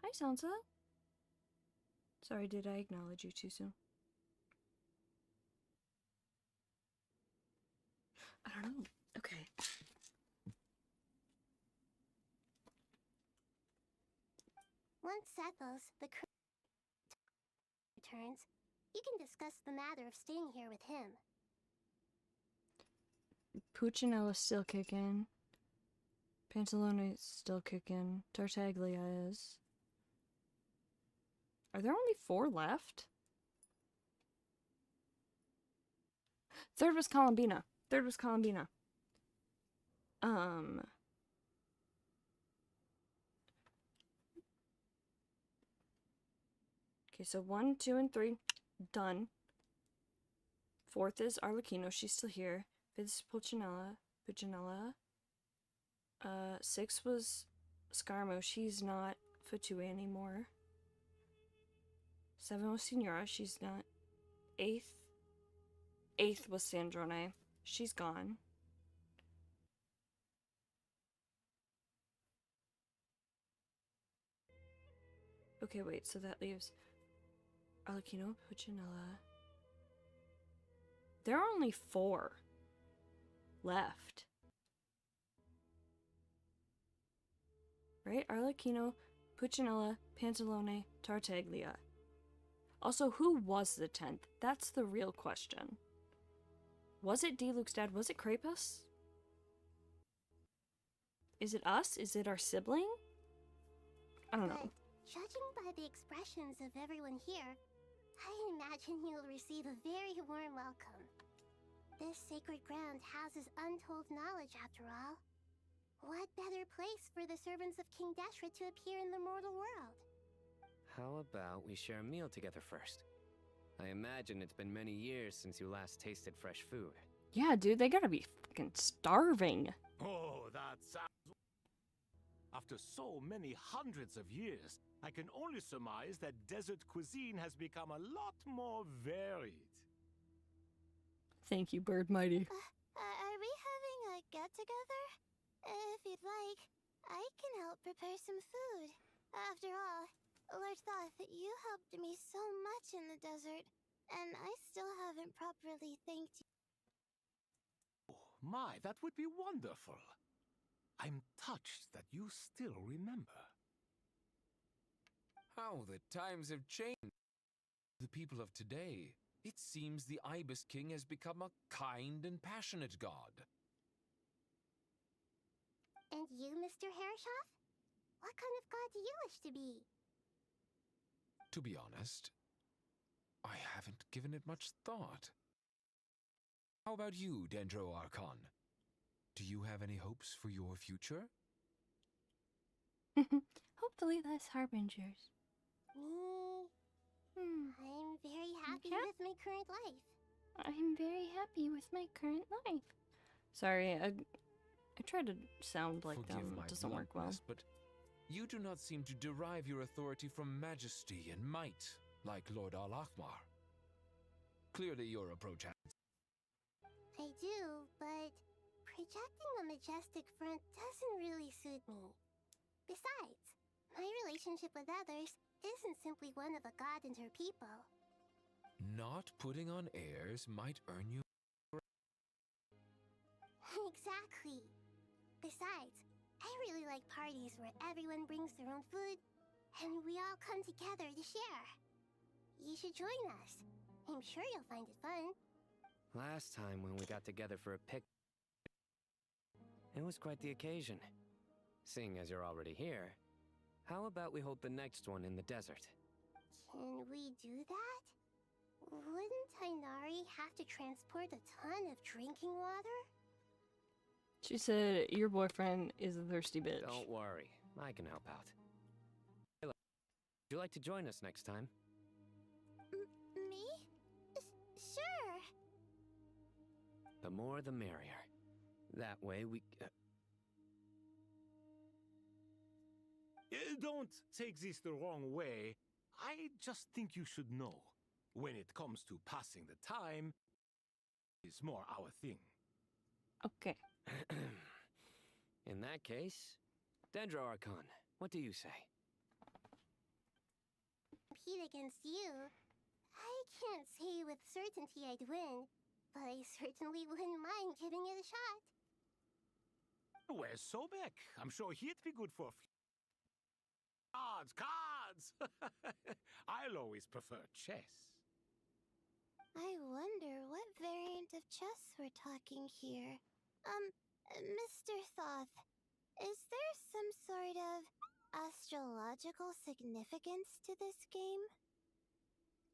Hi, Sansa. Sorry, did I acknowledge you too soon? I don't know. Okay. Once Sethos, the returns, you can discuss the matter of staying here with him. Puccinella's still kicking. Pantalone's still kicking. Tartaglia is. Are there only 4 left? Third was Columbina. Okay, so 1, 2, and 3, done. 4th is Arlecchino, she's still here. 5th is Puccinella. 6th was Scarmo, she's not Fatui anymore. 7th was Signora, she's not. 8th was Sandrone, she's gone. Okay, wait, so that leaves Arlecchino, Puccinella. There are only 4 left. Right? Arlecchino, Puccinella, Pantalone, Tartaglia. Also, who was the 10th? That's the real question. Was it D-Luke's dad? Was it Krapus? Is it us? Is it our sibling? I don't know. Judging by the expressions of everyone here, I imagine you'll receive a very warm welcome. This sacred ground houses untold knowledge, after all. What better place for the servants of King Deshra to appear in the mortal world? How about we share a meal together first? I imagine it's been many years since you last tasted fresh food. Yeah, dude, they gotta be fucking starving. Oh, that sounds... After so many hundreds of years, I can only surmise that desert cuisine has become a lot more varied. Thank you, Bird Mighty. Are we having a get-together? If you'd like, I can help prepare some food. After all, Lord Thoth, you helped me so much in the desert, and I still haven't properly thanked you. My, that would be wonderful. I'm touched that you still remember. How the times have changed. The people of today. It seems the Ibis King has become a kind and passionate god. And you, Mr. Herreshoff? What kind of god do you wish to be? To be honest, I haven't given it much thought. How about you, Dendro Archon? Do you have any hopes for your future? Hopefully less harbingers. Me? I'm very happy Yeah. with my current life. I'm very happy with my current life. Sorry, I try to sound like Forgive them. my It doesn't work well. bluntness, but you do not seem to derive your authority from majesty and might, like Lord Al-Akhmar. Clearly your approach has... I do, but projecting a majestic front doesn't really suit me. Besides, my relationship with others isn't simply one of a god and her people. Not putting on airs might earn you... Exactly. Besides, I really like parties where everyone brings their own food, and we all come together to share. You should join us. I'm sure you'll find it fun. Last time when we got together for a picnic, it was quite the occasion. Seeing as you're already here, how about we hold the next one in the desert? Can we do that? Wouldn't Tainari have to transport a ton of drinking water? She said your boyfriend is a thirsty bitch. Don't worry, I can help out. Hey, look, would you like to join us next time? Me? Sure. The more the merrier. That way we... Don't take this the wrong way. I just think you should know. When it comes to passing the time, it's more our thing. Okay. In that case, Dendro Archon, what do you say? Compete against you. I can't say with certainty I'd win, but I certainly wouldn't mind giving it a shot. Where's Sobek? I'm sure he'd be good for a few... Cards! I'll always prefer chess. I wonder what variant of chess we're talking here. Mr. Thoth, is there some sort of astrological significance to this game?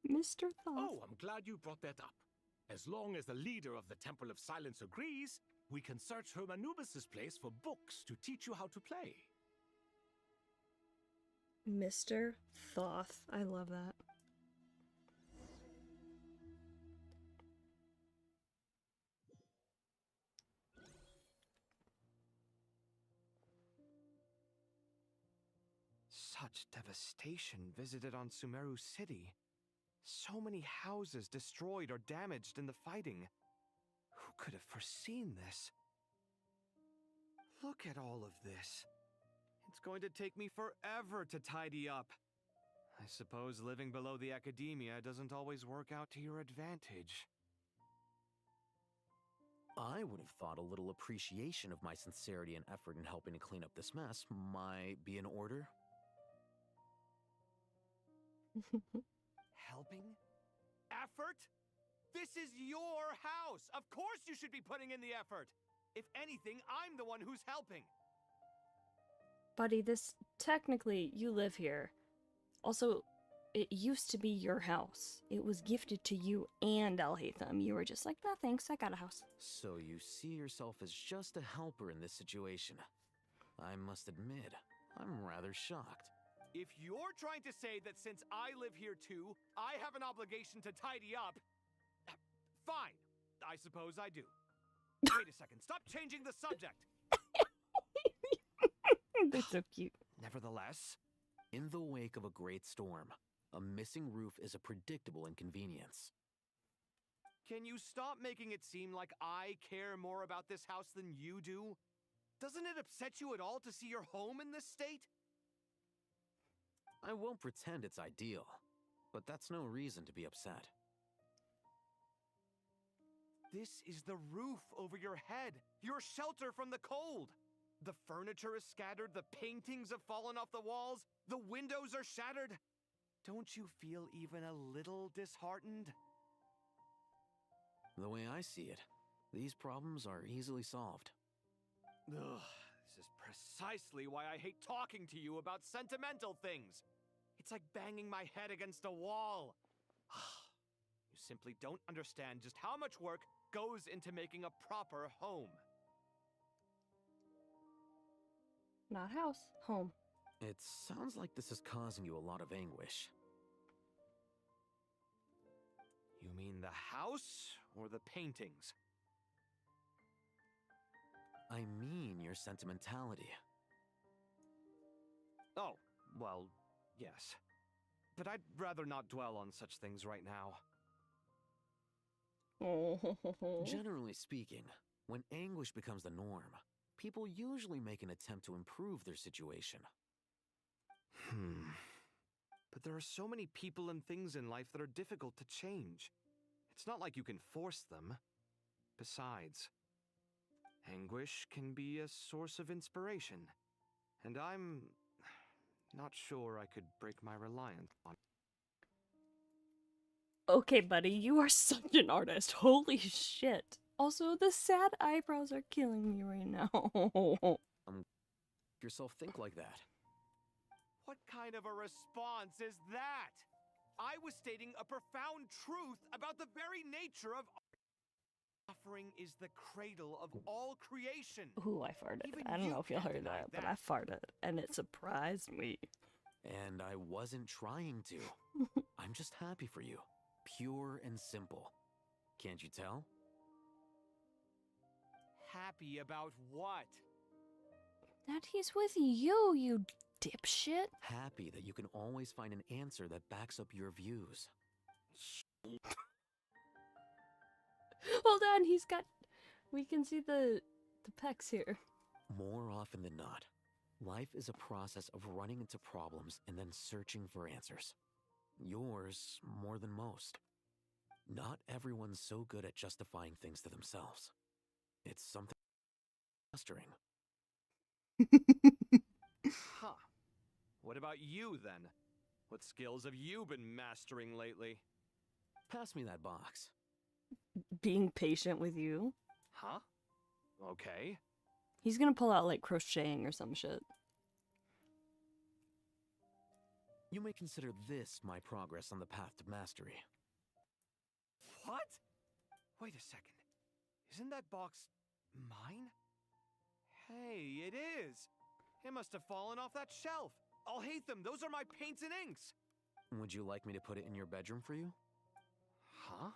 Mr. Thoth. Oh, I'm glad you brought that up. As long as the leader of the Temple of Silence agrees, we can search Hermanubis' place for books to teach you how to play. Mr. Thoth. I love that. Such devastation visited on Sumeru City. So many houses destroyed or damaged in the fighting. Who could have foreseen this? Look at all of this. It's going to take me forever to tidy up. I suppose living below the academia doesn't always work out to your advantage. I would have thought a little appreciation of my sincerity and effort in helping to clean up this mess might be in order. Helping? Effort? This is your house! Of course you should be putting in the effort! If anything, I'm the one who's helping! Buddy, this technically you live here. Also, it used to be your house. It was gifted to you and Alhaitham. You were just like, no thanks, I got a house. So you see yourself as just a helper in this situation. I must admit, I'm rather shocked. If you're trying to say that since I live here too, I have an obligation to tidy up, fine. I suppose I do. Wait a second, stop changing the subject! They're so cute. Nevertheless, in the wake of a great storm, a missing roof is a predictable inconvenience. Can you stop making it seem like I care more about this house than you do? Doesn't it upset you at all to see your home in this state? I won't pretend it's ideal, but that's no reason to be upset. This is the roof over your head, your shelter from the cold. The furniture is scattered, the paintings have fallen off the walls, the windows are shattered. Don't you feel even a little disheartened? The way I see it, these problems are easily solved. Ugh, this is precisely why I hate talking to you about sentimental things. It's like banging my head against a wall. You simply don't understand just how much work goes into making a proper home. Not house, home. It sounds like this is causing you a lot of anguish. You mean the house or the paintings? I mean your sentimentality. Oh, well, yes. But I'd rather not dwell on such things right now. Generally speaking, when anguish becomes the norm, people usually make an attempt to improve their situation. But there are so many people and things in life that are difficult to change. It's not like you can force them. Besides, anguish can be a source of inspiration. And I'm not sure I could break my reliance on. Okay, buddy, you are such an artist. Holy shit. Also, the sad eyebrows are killing me right now. Yourself think like that. What kind of a response is that? I was stating a profound truth about the very nature of art. Suffering is the cradle of all creation. Ooh, I farted. Even I don't you know if y'all can't heard deny that, but I farted, and it surprised me. And I wasn't trying to. I'm just happy for you. Pure and simple. Can't you tell? Happy about what? That he's with you, you dipshit. Happy that you can always find an answer that backs up your views. Hold on, he's got... We can see the pecs here. More often than not, life is a process of running into problems and then searching for answers. Yours more than most. Not everyone's so good at justifying things to themselves. It's something mastering. Huh. What about you, then? What skills have you been mastering lately? Pass me that box. Being patient with you. Huh? Okay. He's gonna pull out, like, crocheting or some shit. You may consider this my progress on the path to mastery. What? Wait a second. Isn't that box mine? Hey, it is! It must have fallen off that shelf. I'll hate them. Those are my paints and inks. Would you like me to put it in your bedroom for you? Huh?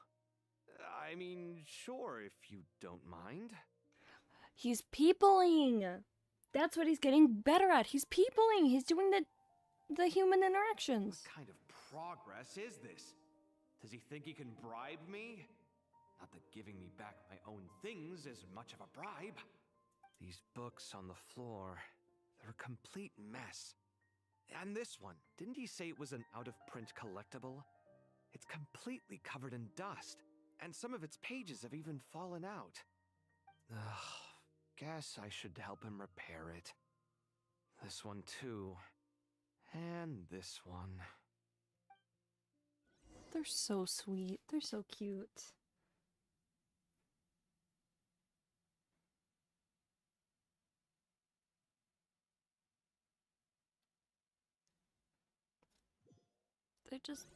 I mean, sure, if you don't mind. He's peopling! That's what he's getting better at. He's peopling! He's doing the human interactions. What kind of progress is this? Does he think he can bribe me? Not that giving me back my own things is much of a bribe. These books on the floor, they're a complete mess. And this one, didn't he say it was an out-of-print collectible? It's completely covered in dust, and some of its pages have even fallen out. Ugh, guess I should help him repair it. This one too. And this one. They're so sweet. They're so cute.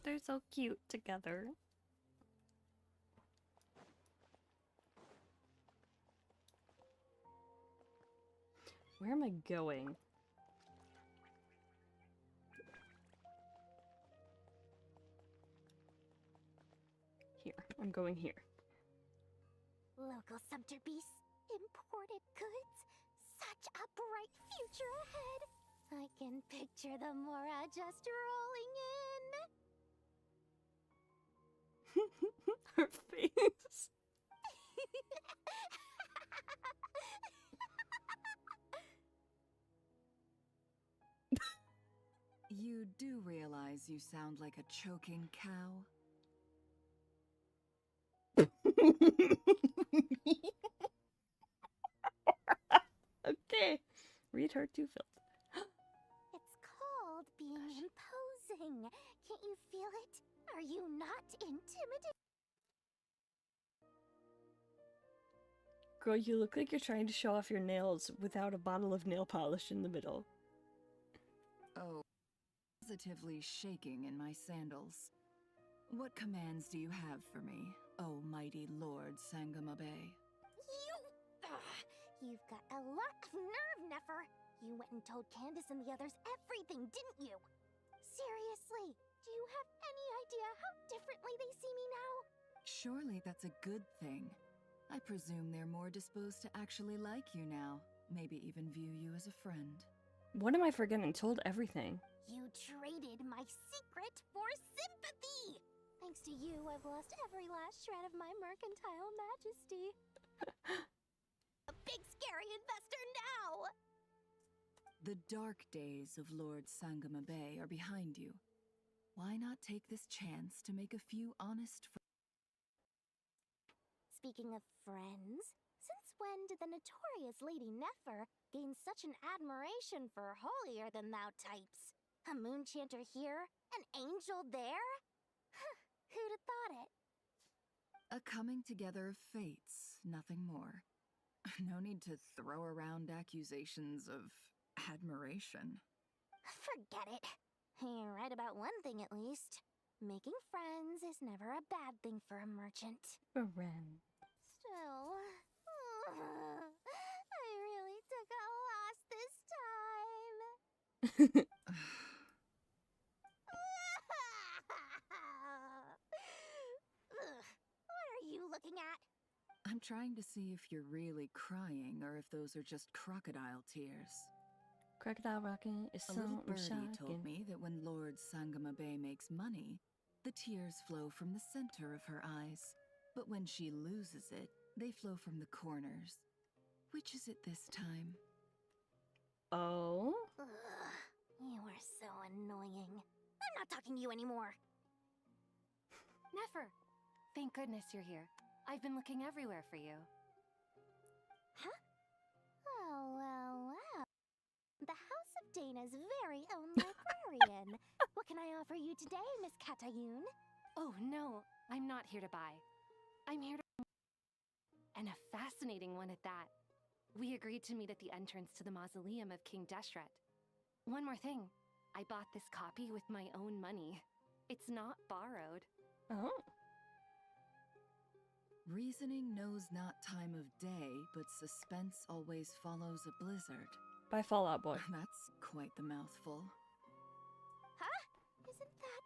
They're so cute together. Where am I going? Here. I'm going here. Local Sumter beasts, imported goods, such a bright future ahead. I can picture the Mora just rolling in. Her face. you sound like a choking cow? Okay. Read her to Phil. It's called being imposing. Can't you feel it? Are you not intimidated? Girl, you look like you're trying to show off your nails without a bottle of nail polish in the middle. Oh, positively shaking in my sandals. What commands do you have for me, oh mighty Lord Sangamabe? You've got a lot of nerve, Nefer. You went and told Candace and the others everything, didn't you? Seriously, do you have any idea how differently they see me now? Surely that's a good thing. I presume they're more disposed to actually like you now, maybe even view you as a friend. What am I forgetting? Told everything. You traded my secret for sympathy! Thanks to you, I've lost every last shred of my mercantile majesty. A big scary investor now! The dark days of Lord Sangamabe are behind you. Why not take this chance to make a few honest friends? Speaking of friends, since when did the notorious Lady Nefer gain such an admiration for holier-than-thou types? A moon chanter here, an angel there? Who'd have thought it? A coming together of fates, nothing more. No need to throw around accusations of admiration. Forget it. You're right about one thing at least. Making friends is never a bad thing for a merchant. Ren. Still, I really took a loss this time. What are you looking at? I'm trying to see if you're really crying or if those are just crocodile tears. Crocodile rocking is A little something birdie shocking. told me that when Lord Sangamabe makes money, the tears flow from the center of her eyes. But when she loses it, they flow from the corners. Which is it this time? Oh? You are so annoying. I'm not talking to you anymore. Nefer! Thank goodness you're here. I've been looking everywhere for you. Huh? Well. The House of Dana's very own librarian. What can I offer you today, Miss Katayun? Oh, no. I'm not here to buy. I'm here to... And a fascinating one at that. We agreed to meet at the entrance to the mausoleum of King Deshret. One more thing. I bought this copy with my own money. It's not borrowed. Oh. Reasoning knows not time of day, but suspense always follows a blizzard. By Fall Out Boy. That's quite the mouthful. Huh? Isn't that...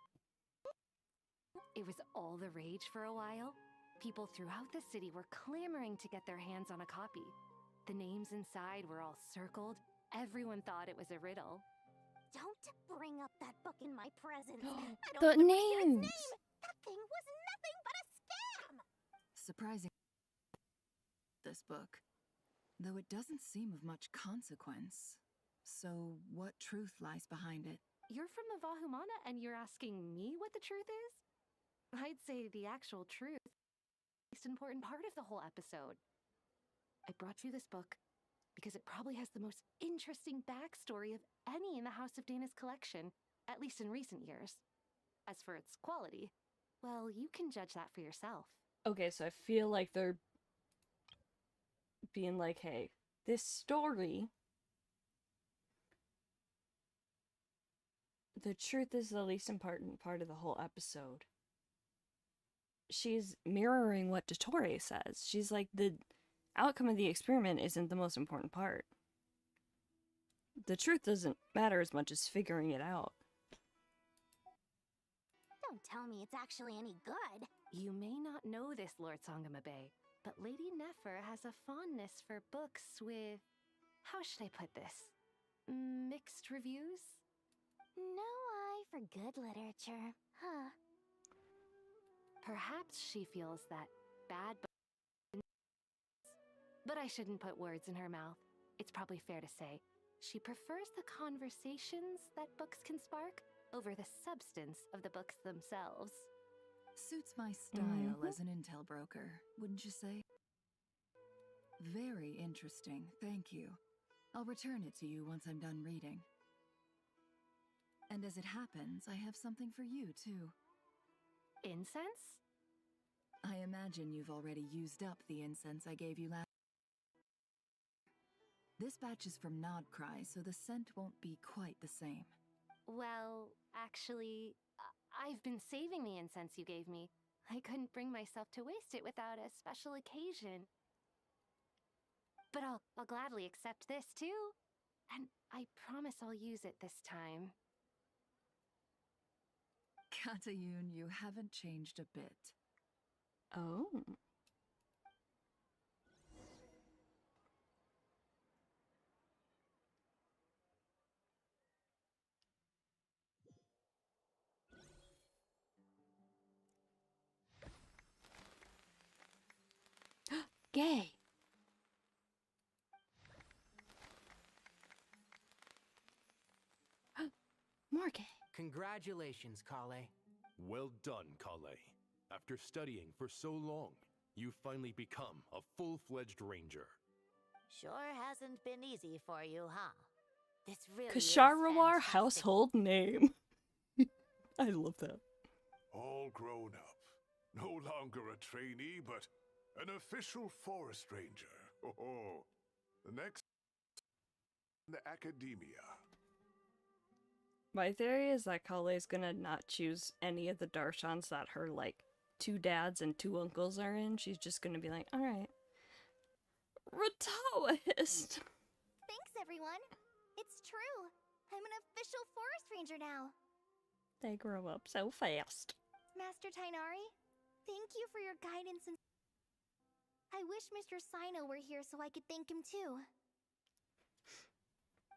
It was all the rage for a while. People throughout the city were clamoring to get their hands on a copy. The names inside were all circled. Everyone thought it was a riddle. Don't bring up that book in my presence. I don't The even want to hear its names! name. That thing was nothing but a scam! Surprising, this book. Though it doesn't seem of much consequence. So, what truth lies behind it? You're from the Vahumana and you're asking me what the truth is? I'd say the actual truth is the most important part of the whole episode. I brought you this book because it probably has the most interesting backstory of any in the House of Dana's collection, at least in recent years. As for its quality, well, you can judge that for yourself. Okay, so I feel like they're being like, hey, this story, the truth is the least important part of the whole episode. She's mirroring what Dottore says. She's like, the outcome of the experiment isn't the most important part. The truth doesn't matter as much as figuring it out. Don't tell me it's actually any good. You may not know this, Lord Sangamabe, but Lady Nefer has a fondness for books with... how should I put this? Mixed reviews? No eye for good literature, huh? Perhaps she feels that bad books... But I shouldn't put words in her mouth. It's probably fair to say she prefers the conversations that books can spark over the substance of the books themselves. Suits my style as an intel broker, wouldn't you say? Very interesting, thank you. I'll return it to you once I'm done reading. And as it happens, I have something for you, too. Incense? I imagine you've already used up the incense I gave you last. This batch is from Nodcry, so the scent won't be quite the same. Well, actually, I've been saving the incense you gave me. I couldn't bring myself to waste it without a special occasion. But I'll gladly accept this, too. And I promise I'll use it this time. Katayun, you haven't changed a bit. Oh. Gay. More gay. Congratulations, Kale. Well done, Kale. After studying for so long, you finally become a full-fledged ranger. Sure hasn't been easy for you, huh? This really is Kasharawar fantastic. household name. I love that. All grown up. No longer a trainee, but an official forest ranger. Oh, the next in the academia. My theory is that Kale's gonna not choose any of the Darshans that her, like, 2 dads and 2 uncles are in. She's just gonna be like, alright. Retaoist! Thanks, everyone. It's true. I'm an official forest ranger now. They grow up so fast. Master Tainari, thank you for your guidance and... I wish Mr. Sino were here so I could thank him too.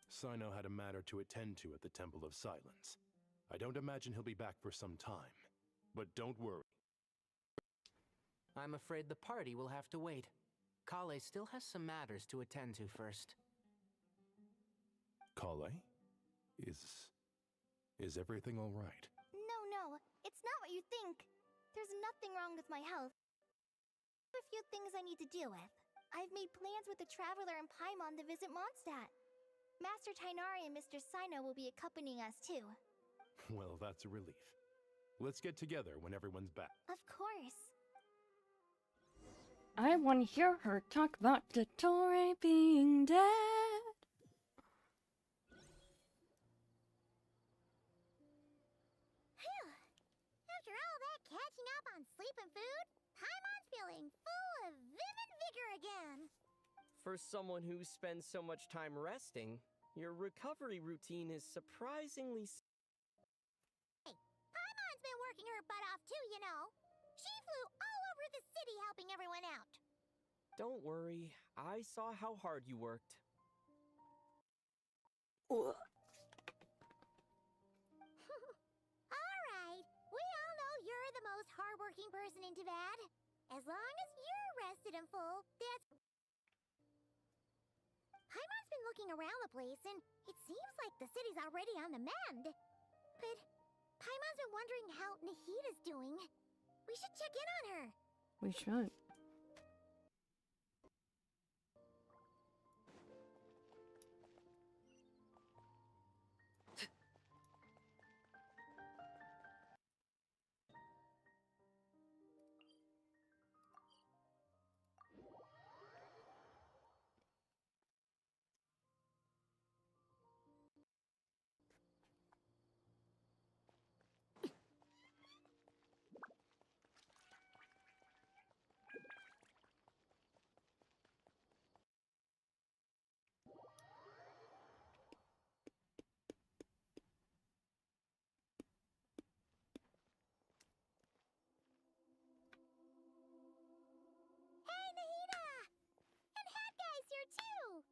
Sino had a matter to attend to at the Temple of Silence. I don't imagine he'll be back for some time. But don't worry. I'm afraid the party will have to wait. Kale still has some matters to attend to first. Kale? Is everything all right? No, it's not what you think. There's nothing wrong with my health. I have a few things I need to deal with. I've made plans with the Traveler and Paimon to visit Mondstadt. Master Tainari and Mr. Sino will be accompanying us too. Well, that's a relief. Let's get together when everyone's back. Of course. I want to hear her talk about Dottore being dead. Phew. After all that catching up on sleep and food, Paimon's feeling full of vim and vigor again. For someone who spends so much time resting, your recovery routine is surprisingly... Hey, Paimon's been working her butt off too, you know. She flew all over the city helping everyone out. Don't worry, I saw how hard you worked. Alright, we all know you're the most hardworking person in Tavad. As long as you're rested and full, that's... Paimon's been looking around the place, and it seems like the city's already on the mend. But Paimon's been wondering how Nahida's doing. We should check in on her. We should. Hey, Nahida! And Hat Guy's here too!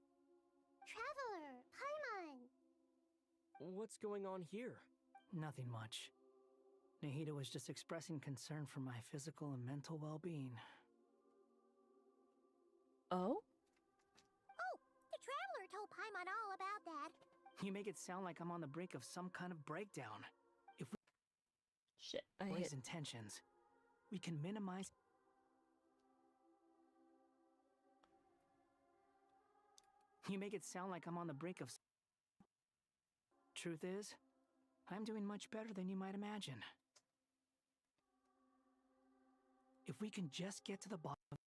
Traveler, Paimon! What's going on here? Nothing much. Nahida was just expressing concern for my physical and mental well-being. Oh? Oh, the Traveler told Paimon all about that. You make it sound like I'm on the brink of some kind of breakdown. Shit, I or hit. his intentions, we can minimize. You make it sound like I'm on the brink of. Truth is, I'm doing much better than you might imagine. If we can just get to the bottom of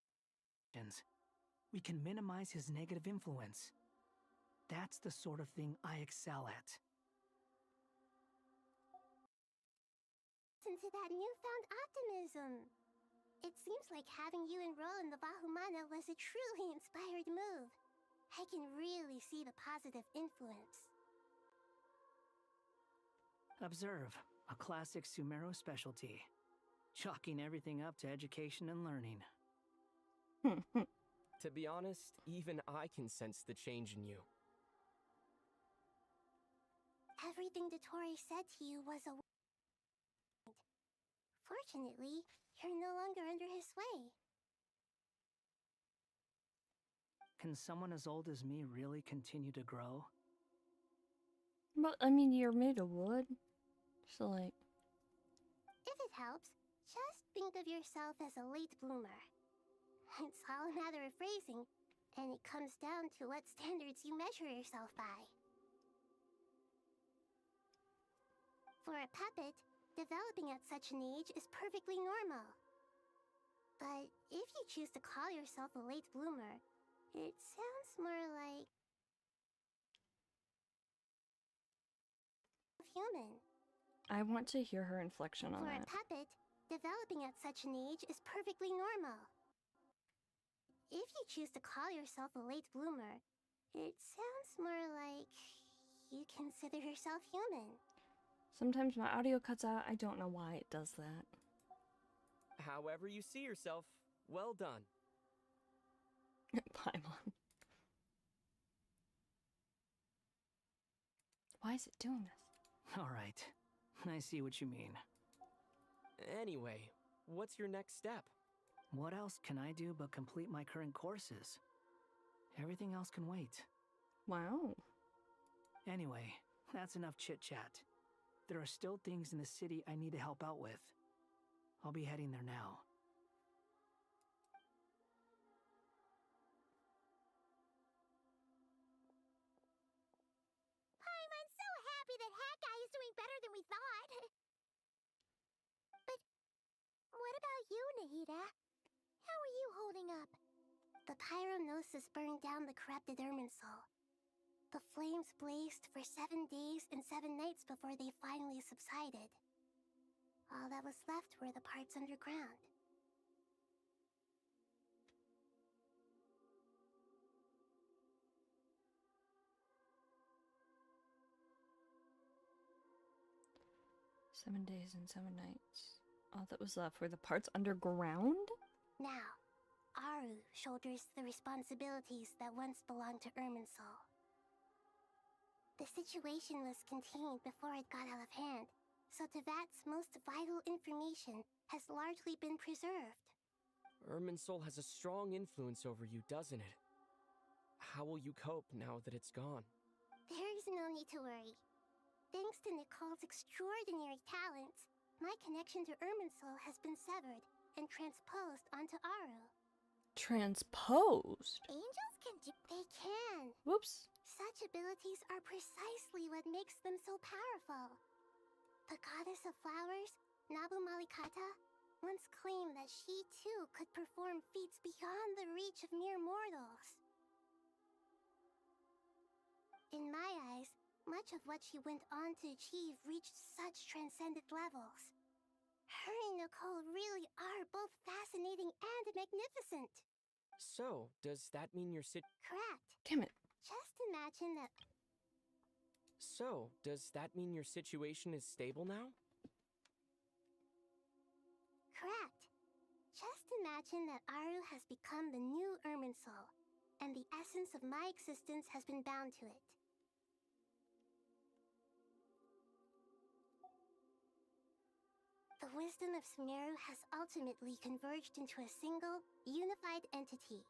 things, we can minimize his negative influence. That's the sort of thing I excel at. Listen to that newfound optimism. It seems like having you enroll in the Bahumana was a truly inspired move. I can really see the positive influence. Observe, a classic Sumero specialty. Chalking everything up to education and learning. To be honest, even I can sense the change in you. Everything Dottore said to you was a Fortunately, you're no longer under his sway. Can someone as old as me really continue to grow? But, I mean, you're made of wood. So, like... If it helps, just think of yourself as a late bloomer. It's all a matter of phrasing, and it comes down to what standards you measure yourself by. For a puppet, developing at such an age is perfectly normal. But if you choose to call yourself a late bloomer, it sounds more like... human. I want to hear her inflection on For that. a puppet, developing at such an age is perfectly normal. If you choose to call yourself a late bloomer, it sounds more like you consider yourself human. Sometimes my audio cuts out. I don't know why it does that. However you see yourself, well done. Paimon. Why is it doing this? Alright, I see what you mean. Anyway, what's your next step? What else can I do but complete my current courses? Everything else can wait. Wow. Anyway, that's enough chit-chat. There are still things in the city I need to help out with. I'll be heading there now. I'm so happy that Hat Guy is doing better than we thought. But what about you, Nahida? How are you holding up? The pyronosis burned down the corrupted Irminsul. The flames blazed for 7 days and 7 nights before they finally subsided. All that was left were the parts underground. "7 days and 7 nights. All that was left were the parts underground?" Now, Aru shoulders the responsibilities that once belonged to Irminsul. The situation was contained before it got out of hand, so Tevat's most vital information has largely been preserved. Irminsul has a strong influence over you, doesn't it? How will you cope now that it's gone? There is no need to worry. Thanks to Nicole's extraordinary talents, my connection to Irminsul has been severed and transposed onto Aru. Transposed? Angels can do... They can. Whoops. Such abilities are precisely what makes them so powerful. The goddess of flowers, Nabu Malikata, once claimed that she too could perform feats beyond the reach of mere mortals. In my eyes, much of what she went on to achieve reached such transcendent levels. Her and Nicole really are both fascinating and magnificent. So, does that mean your Correct. Damn it. Just imagine that... So, does that mean your situation is stable now? Correct. Just imagine that Aru has become the new Irminsul, and the essence of my existence has been bound to it. The wisdom of Sumeru has ultimately converged into a single, unified entity.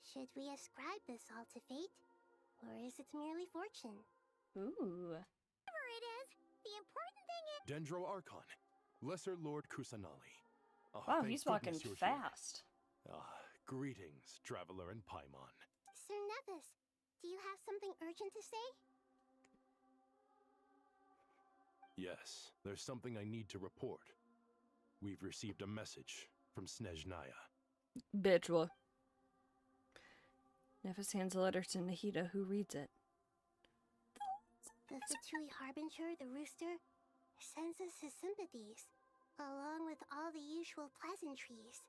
Should we ascribe this all to fate, or is it merely fortune? Ooh. Whatever it is, the important thing is... Dendro Archon, Lesser Lord Kusanali. Oh, Wow, thank he's walking goodness you're here. fast. Greetings, traveler in Paimon. Sir Nevis, do you have something urgent to say? Yes, there's something I need to report. We've received a message from Snezhnaya. Bitch, what? Nevis hands a letter to Nahida, who reads it. The Fatui Harbinger, the rooster, sends us his sympathies, along with all the usual pleasantries.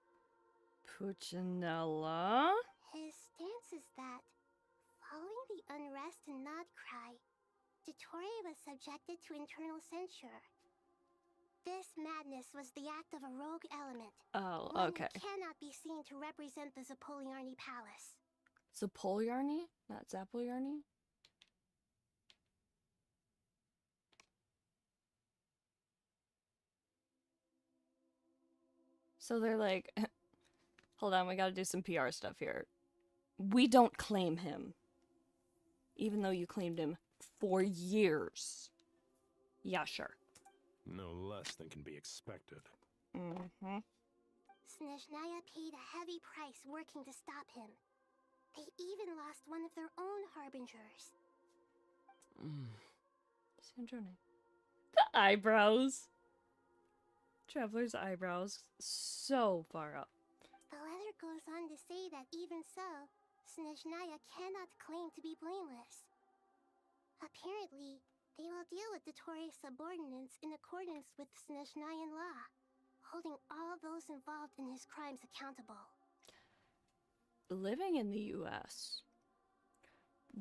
Puccinella? His stance is that, following the unrest and Nod Cry, Dottore was subjected to internal censure. This madness was the act of a rogue element. Oh, one okay. who cannot be seen to represent the Zapoliarni Palace. Zapoliarni? Not Zapoliarni? So they're like, hold on, we gotta do some PR stuff here. We don't claim him. Even though you claimed him for years. Yeah, sure. No less than can be expected. Mm-hmm. Snezhnaya paid a heavy price working to stop him. They even lost one of their own harbingers. Sandrone. The eyebrows. Traveler's eyebrows. So far up. The letter goes on to say that even so, Snezhnaya cannot claim to be blameless. Apparently, they will deal with Dottore's subordinates in accordance with Snezhnayan law, holding all those involved in his crimes accountable. Living in the US,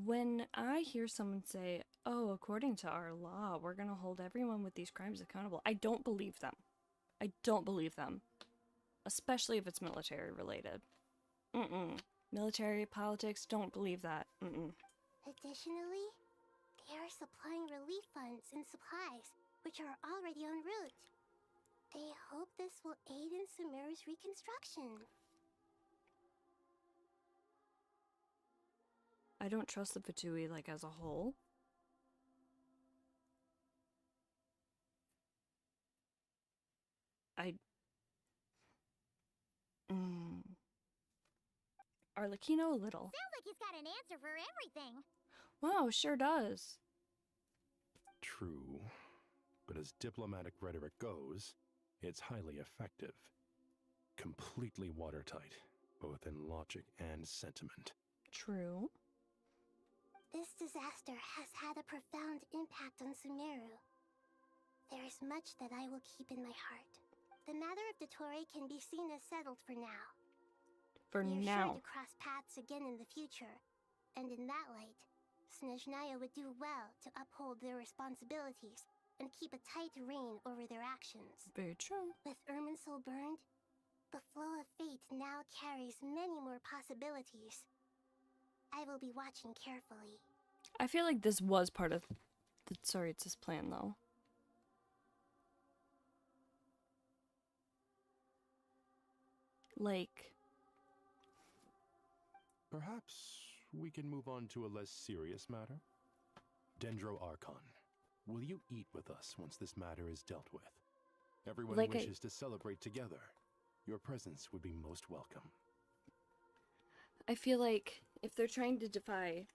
when I hear someone say, oh, according to our law, we're gonna hold everyone with these crimes accountable, I don't believe them. I don't believe them. Especially if it's military related. Military, politics, don't believe that. Additionally, they are supplying relief funds and supplies, which are already en route. They hope this will aid in Sumeru's reconstruction. I don't trust the Fatui, like, as a whole. Arlecchino a little. Sounds like he's got an answer for everything. Wow, sure does. True. But as diplomatic rhetoric goes, it's highly effective. Completely watertight, both in logic and sentiment. True. This disaster has had a profound impact on Sumeru. There is much that I will keep in my heart. The matter of Dottore can be seen as settled for now. For We are now. sure to cross paths again in the future, and in that light, Snezhnaya would do well to uphold their responsibilities and keep a tight rein over their actions. Very true. With Irminsul burned, the flow of fate now carries many more possibilities. I will be watching carefully. I feel like this was part of the Tsarits's plan, though. Like... Perhaps we can move on to a less serious matter? Dendro Archon, will you eat with us once this matter is dealt with? Everyone Like wishes to celebrate together. Your presence would be most welcome. I feel like if they're trying to defy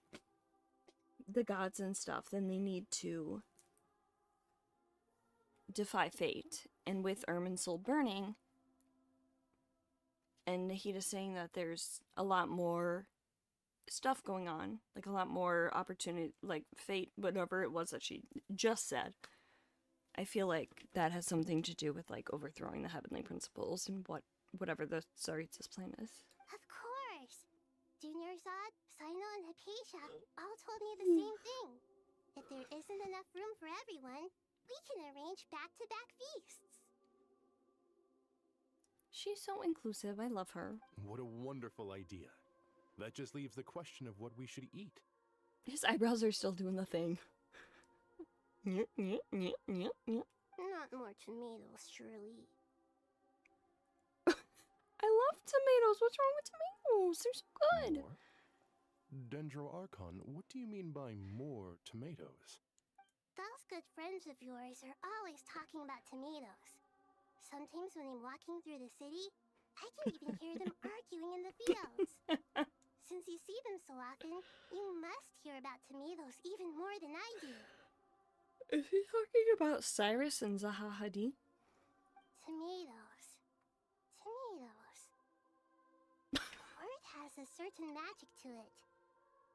the gods and stuff, then they need to defy fate. And with Irminsul burning, and Nahida saying that there's a lot more stuff going on, like a lot more opportunity, like fate, whatever it was that she just said, I feel like that has something to do with like overthrowing the heavenly principles and whatever the Tsarits's plan is. Of course! Junior Zod, Sino, and Hypatia all told me the same thing. If there isn't enough room for everyone, we can arrange back-to-back feasts. She's so inclusive. I love her. What a wonderful idea. That just leaves the question of what we should eat. His eyebrows are still doing the thing. Not more tomatoes, surely. I love tomatoes. What's wrong with tomatoes? They're so good. More? Dendro Archon, what do you mean by more tomatoes? Those good friends of yours are always talking about tomatoes. Sometimes when I'm walking through the city, I can even hear them arguing in the fields. Since you see them so often, you must hear about tomatoes even more than I do. Is he talking about Cyrus and Zaha Hadid? Tomatoes. Tomatoes. The word has a certain magic to it.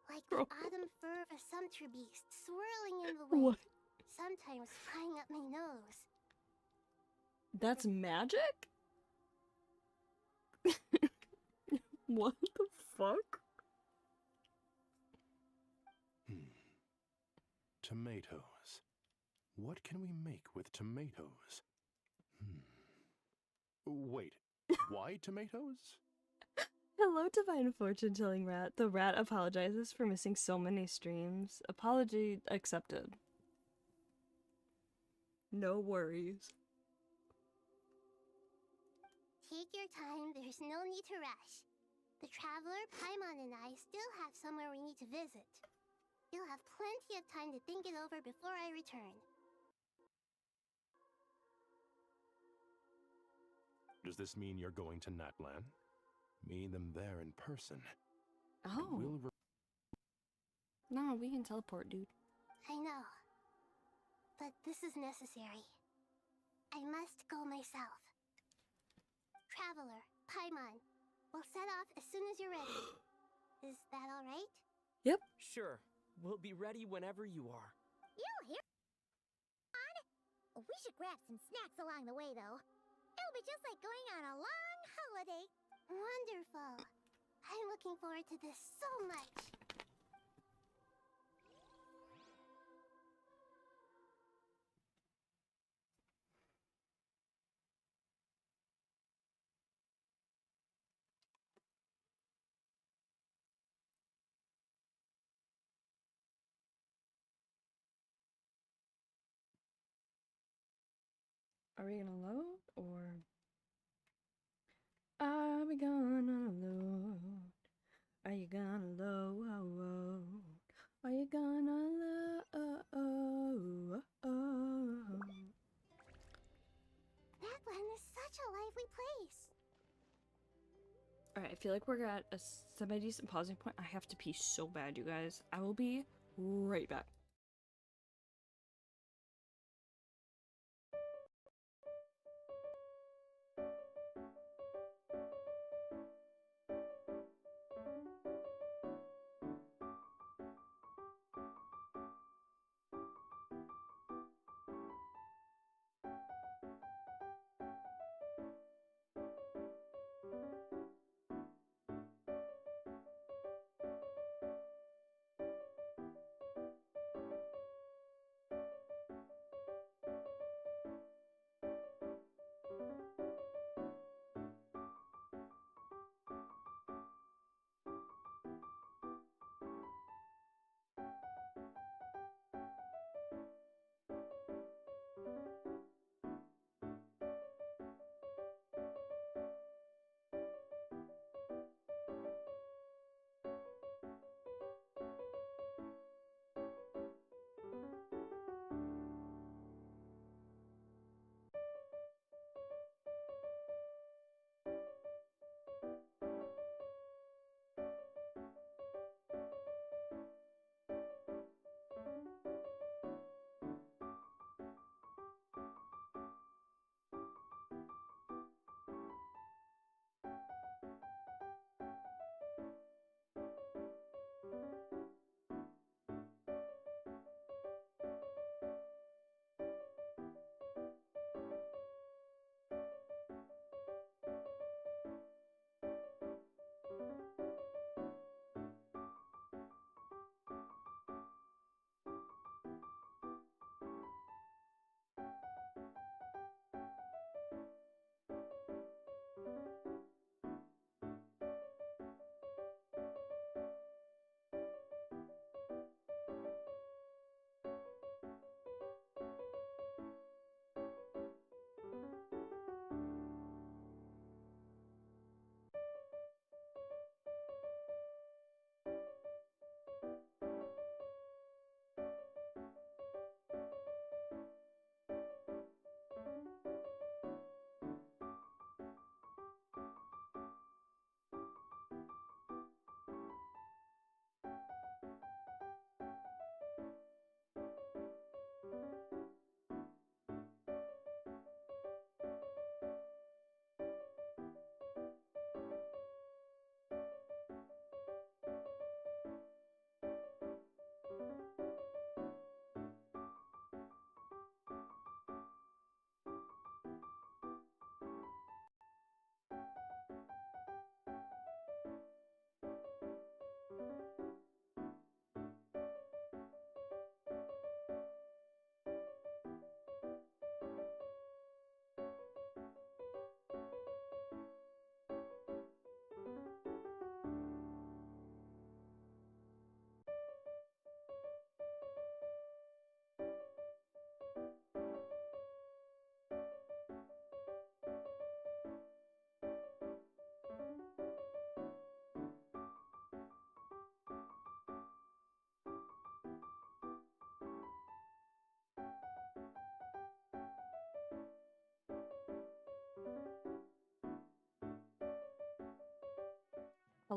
Like the autumn fur of a sumpter beast swirling in the wind. What? Sometimes flying up my nose. That's magic? What the fuck? Tomatoes. What can we make with tomatoes? Wait, why tomatoes? Hello, Divine Fortune Telling Rat. The rat apologizes for missing so many streams. Apology accepted. No worries. Take your time, there's no need to rush. The Traveler, Paimon, and I still have somewhere we need to visit. You'll have plenty of time to think it over before I return. Does this mean you're going to Natlan? Meet them there in person. Oh. No, we can teleport, dude. I know. But this is necessary. I must go myself. Traveler, Paimon, we'll set off as soon as you're ready. Is that alright? Yep. Sure. We'll be ready whenever you are. You here? On? We should grab some snacks along the way, though. It'll be just like going on a long holiday. Wonderful. I'm looking forward to this so much. Are we gonna load or are we gonna load? Are you gonna load? Are you gonna load? Natlan is such a lively place. Alright, I feel like we're at a semi-decent pausing point. I have to pee so bad, you guys. I will be right back.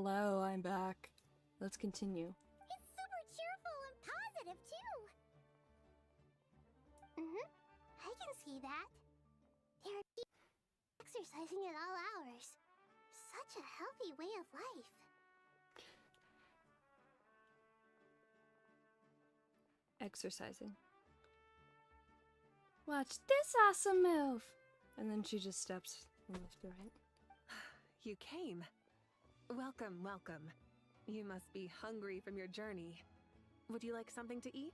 Hello, I'm back. Let's continue. It's super cheerful and positive, too. I can see that. They're exercising at all hours. Such a healthy way of life. Exercising. Watch this awesome move! And then she just steps left to right. You came. Welcome, welcome. You must be hungry from your journey. Would you like something to eat?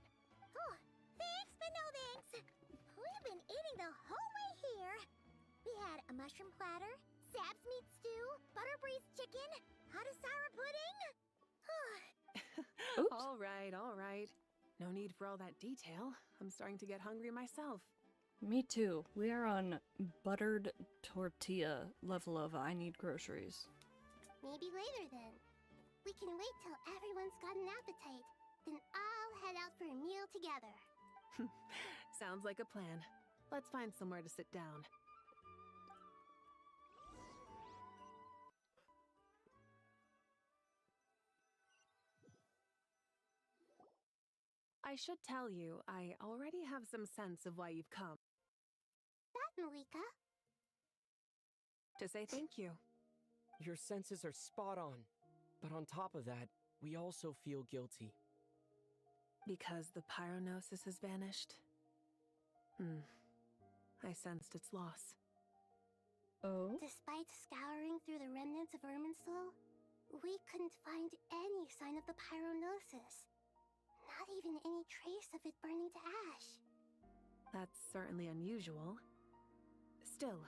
Oh, thanks, but no thanks. We've been eating the whole way here. We had a mushroom platter, Sab's meat stew, butter braised chicken, Hadasara pudding. Oops. All right. No need for all that detail. I'm starting to get hungry myself. Me too. We are on buttered tortilla level of I need groceries. Maybe later then. We can wait till everyone's got an appetite. Then I'll head out for a meal together. Sounds like a plan. Let's find somewhere to sit down. I should tell you, I already have some sense of why you've come. That, Malika. To say thank you. Your senses are spot on. But on top of that, we also feel guilty. Because the pyronosis has vanished? I sensed its loss. Oh? Despite scouring through the remnants of Irminsul, we couldn't find any sign of the pyronosis. Not even any trace of it burning to ash. That's certainly unusual. Still,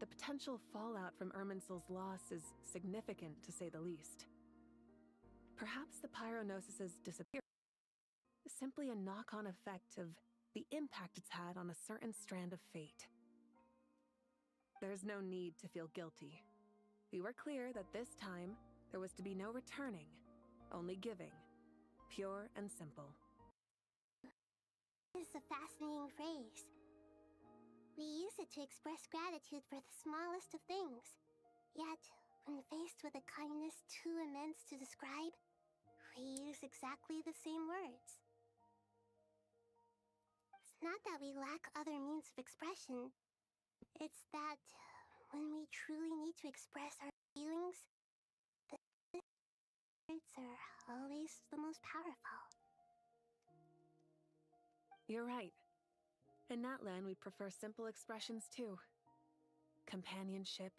the potential fallout from Irminsul's loss is significant, to say the least. Perhaps the pyronosis's disappearance is simply a knock-on effect of the impact it's had on a certain strand of fate. There's no need to feel guilty. We were clear that this time, there was to be no returning, only giving. Pure and simple. This is a fascinating phrase. We use it to express gratitude for the smallest of things. Yet, when faced with a kindness too immense to describe, we use exactly the same words. It's not that we lack other means of expression. It's that when we truly need to express our feelings, the words are always the most powerful. You're right. In that land, we prefer simple expressions too. Companionship,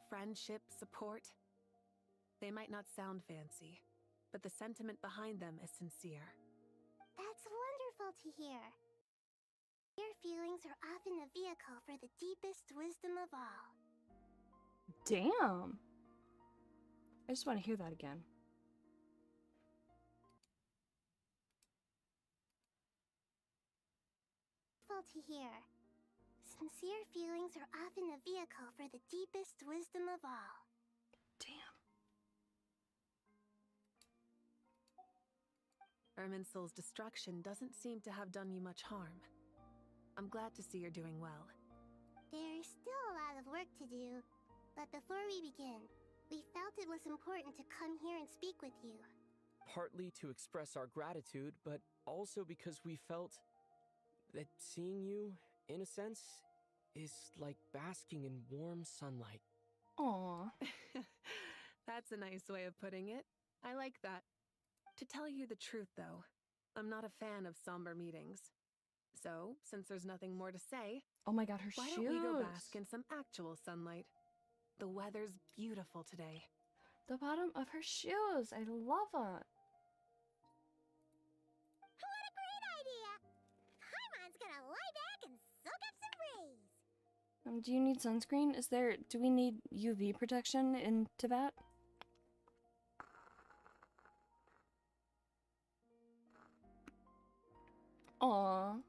friendship, support. They might not sound fancy, but the sentiment behind them is sincere. That's wonderful to hear. Your feelings are often a vehicle for the deepest wisdom of all. Damn! I just want to hear that again. To hear. Sincere feelings are often a vehicle for the deepest wisdom of all. Damn. Irminsul's destruction doesn't seem to have done you much harm. I'm glad to see you're doing well. There's still a lot of work to do, but before we begin, we felt it was important to come here and speak with you. Partly to express our gratitude, but also because we felt that seeing you, in a sense, is like basking in warm sunlight. Aww. That's a nice way of putting it. I like that. To tell you the truth, though, I'm not a fan of somber meetings. So, since there's nothing more to say, oh my god, her why shoes! don't we go bask in some actual sunlight? The weather's beautiful today. The bottom of her shoes! I love it! What a great idea! Paimon's gonna lie back and soak up some rays. Do you need sunscreen? Do we need UV protection in Tibet? Aww.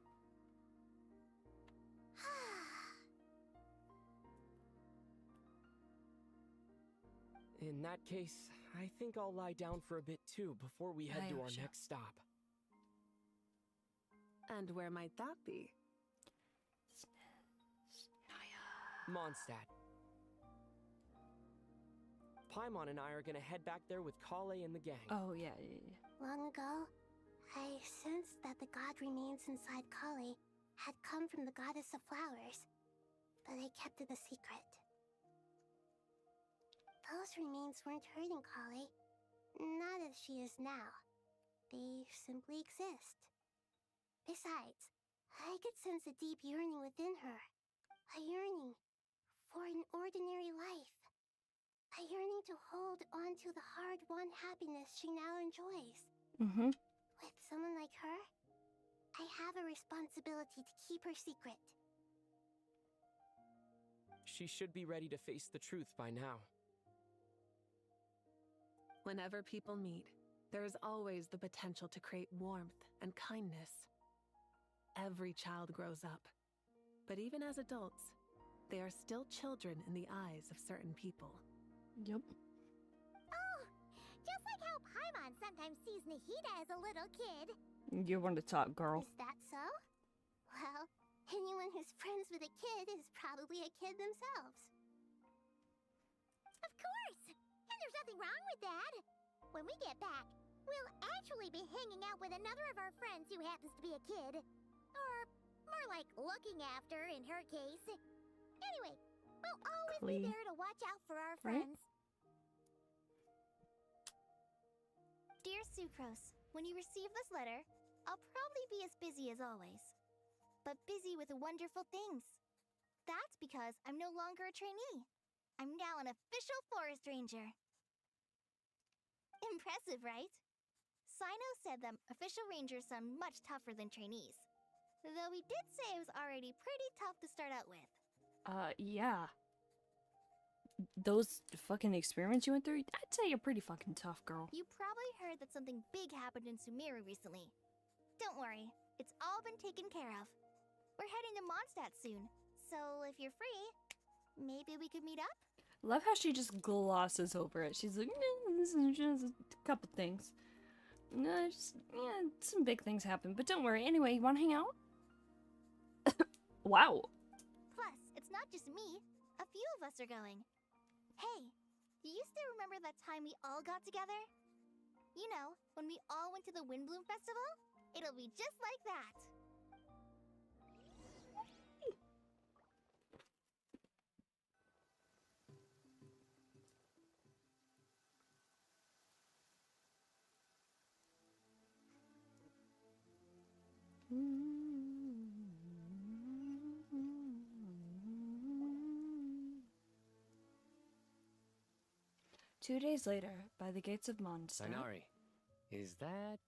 In that case, I think I'll lie down for a bit too before we head to our Ayosha. next stop. And where might that be? Mondstadt. Paimon and I are gonna head back there with Kale and the gang. Oh, yeah, yeah, yeah. Long ago, I sensed that the god remains inside Kali had come from the goddess of flowers, but I kept it a secret. Those remains weren't hurting Kali, not as she is now. They simply exist. Besides, I could sense a deep yearning within her. A yearning for an ordinary life. A yearning to hold on to the hard-won happiness she now enjoys. Mm-hmm. With someone like her, I have a responsibility to keep her secret. She should be ready to face the truth by now. Whenever people meet, there is always the potential to create warmth and kindness. Every child grows up, but even as adults, they are still children in the eyes of certain people. Yep. Oh, just like how Paimon sometimes sees Nahida as a little kid. You want to talk, girl. Is that so? Well, anyone who's friends with a kid is probably a kid themselves. Of course! And there's nothing wrong with that. When we get back, we'll actually be hanging out with another of our friends who happens to be a kid. Or more like looking after, in her case. Anyway, we'll always be there to watch out for our friends. Dear Sucrose, when you receive this letter, I'll probably be as busy as always. But busy with wonderful things. That's because I'm no longer a trainee. I'm now an official forest ranger. Impressive, right? Sino said that official rangers sound much tougher than trainees. Though he did say it was already pretty tough to start out with. Yeah. Those fucking experiments you went through, I'd say you're pretty fucking tough, girl. You probably heard that something big happened in Sumeru recently. Don't worry, it's all been taken care of. We're heading to Mondstadt soon, so if you're free, maybe we could meet up? Love how she just glosses over it. She's like, this is just a couple things. No, just, yeah, some big things happen, but don't worry. Anyway, you wanna hang out? Wow. Plus, it's not just me. A few of us are going. Hey, do you still remember that time we all got together? You know, when we all went to the Windbloom Festival? It'll be just like that. 2 days later, by the gates of Mondstadt. Sainari, is that...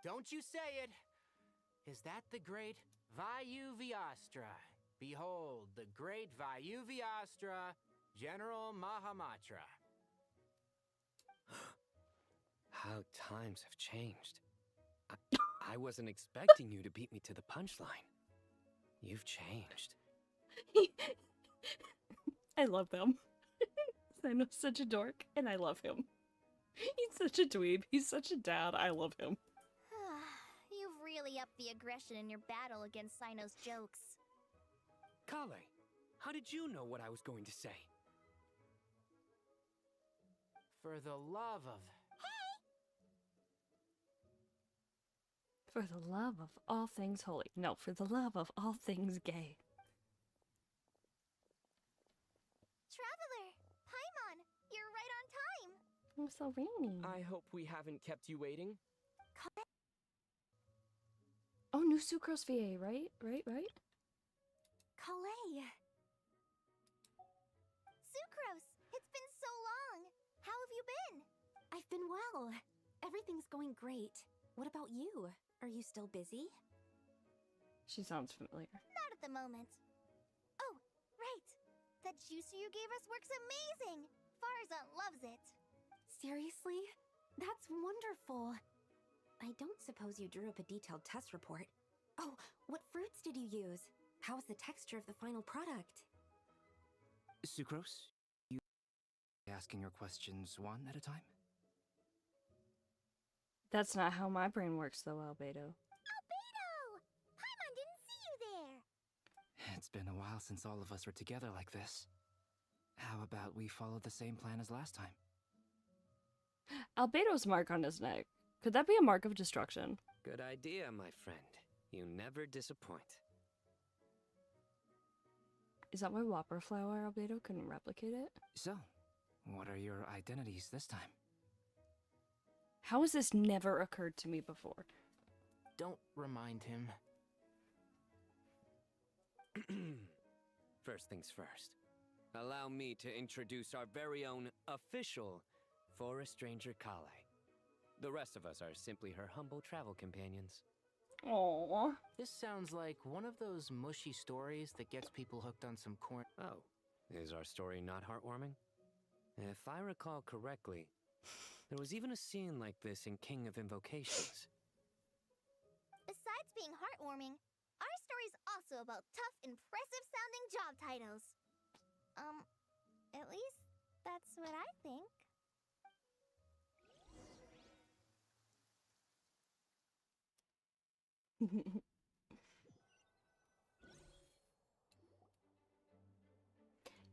Don't you say it! Is that the great Vayuviastra? Behold, the great Vayuviastra, General Mahamatra. How times have changed. I wasn't expecting you to beat me to the punchline. You've changed. I love them. Sino's such a dork, and I love him. He's such a dweeb. He's such a dad. I love him. You've really upped the aggression in your battle against Sino's jokes. Kale, how did you know what I was going to say? For the love of... For the love of all things holy. No, for the love of all things gay. Traveler! Paimon! You're right on time! I'm so rainy. I hope we haven't kept you waiting. Oh, new Sucrose VA, right? Right? Kale! Sucrose! It's been so long! How have you been? I've been well. Everything's going great. What about you? Are you still busy? She sounds familiar. Not at the moment. Oh, right! That juicer you gave us works amazing! Farzan loves it! Seriously? That's wonderful. I don't suppose you drew up a detailed test report. Oh, what fruits did you use? How's the texture of the final product? Sucrose, you asking your questions one at a time? That's not how my brain works, though, Albedo. Albedo! Paimon didn't see you there! It's been a while since all of us were together like this. How about we follow the same plan as last time? Albedo's mark on his neck. Could that be a mark of destruction? Good idea, my friend. You never disappoint. Is that why Whopper Flower Albedo couldn't replicate it? So, what are your identities this time? How has this never occurred to me before? Don't remind him. First things first. Allow me to introduce our very own official Forest Ranger Kale. The rest of us are simply her humble travel companions. Aww. This sounds like one of those mushy stories that gets people hooked on some corn. Oh, is our story not heartwarming? If I recall correctly, there was even a scene like this in King of Invocations. Besides being heartwarming, our story's also about tough, impressive-sounding job titles. At least that's what I think.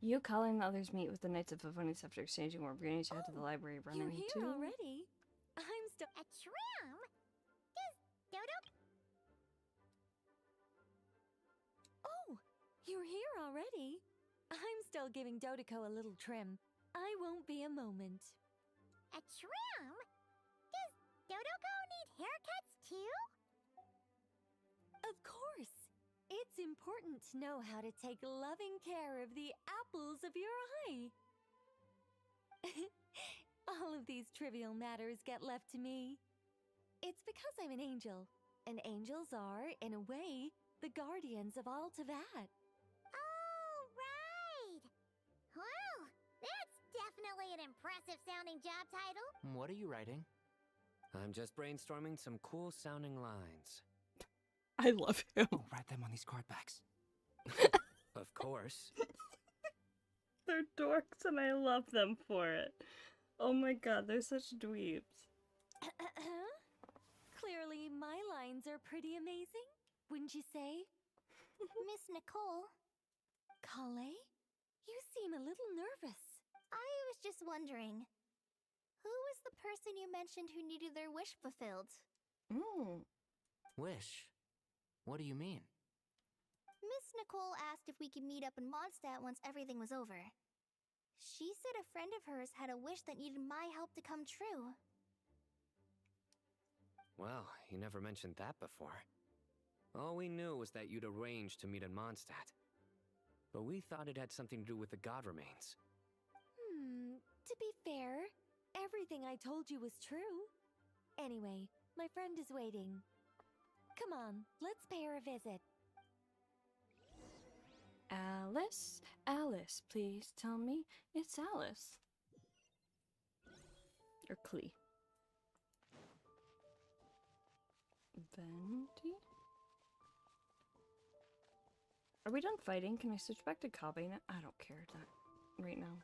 You, Colin, and others meet with the Knights of Favonius after exchanging more greetings. You head to the library, run You're into... here already? I'm still... A trim? Does Dodo... Oh, you're here already? I'm still giving Dodiko a little trim. I won't be a moment. A trim? Does Dodoko need haircuts too? Of course. It's important to know how to take loving care of the apples of your eye. All of these trivial matters get left to me. It's because I'm an angel, and angels are, in a way, the guardians of all Teyvat. Oh, right! Well, that's definitely an impressive-sounding job title. What are you writing? I'm just brainstorming some cool-sounding lines. I love him. Oh, write them on these card backs. Of course. They're dorks and I love them for it. Oh my god, they're such dweebs. Clearly, my lines are pretty amazing, wouldn't you say? Miss Nicole, Kale, you seem a little nervous. I was just wondering, who was the person you mentioned who needed their wish fulfilled? Wish? What do you mean? Miss Nicole asked if we could meet up in Mondstadt once everything was over. She said a friend of hers had a wish that needed my help to come true. Well, you never mentioned that before. All we knew was that you'd arranged to meet in Mondstadt. But we thought it had something to do with the God Remains. To be fair, everything I told you was true. Anyway, my friend is waiting. Come on, let's pay her a visit. Alice? Alice, please tell me it's Alice. Or Klee. Venti? Are we done fighting? Can I switch back to Kabe now? I don't care that right now.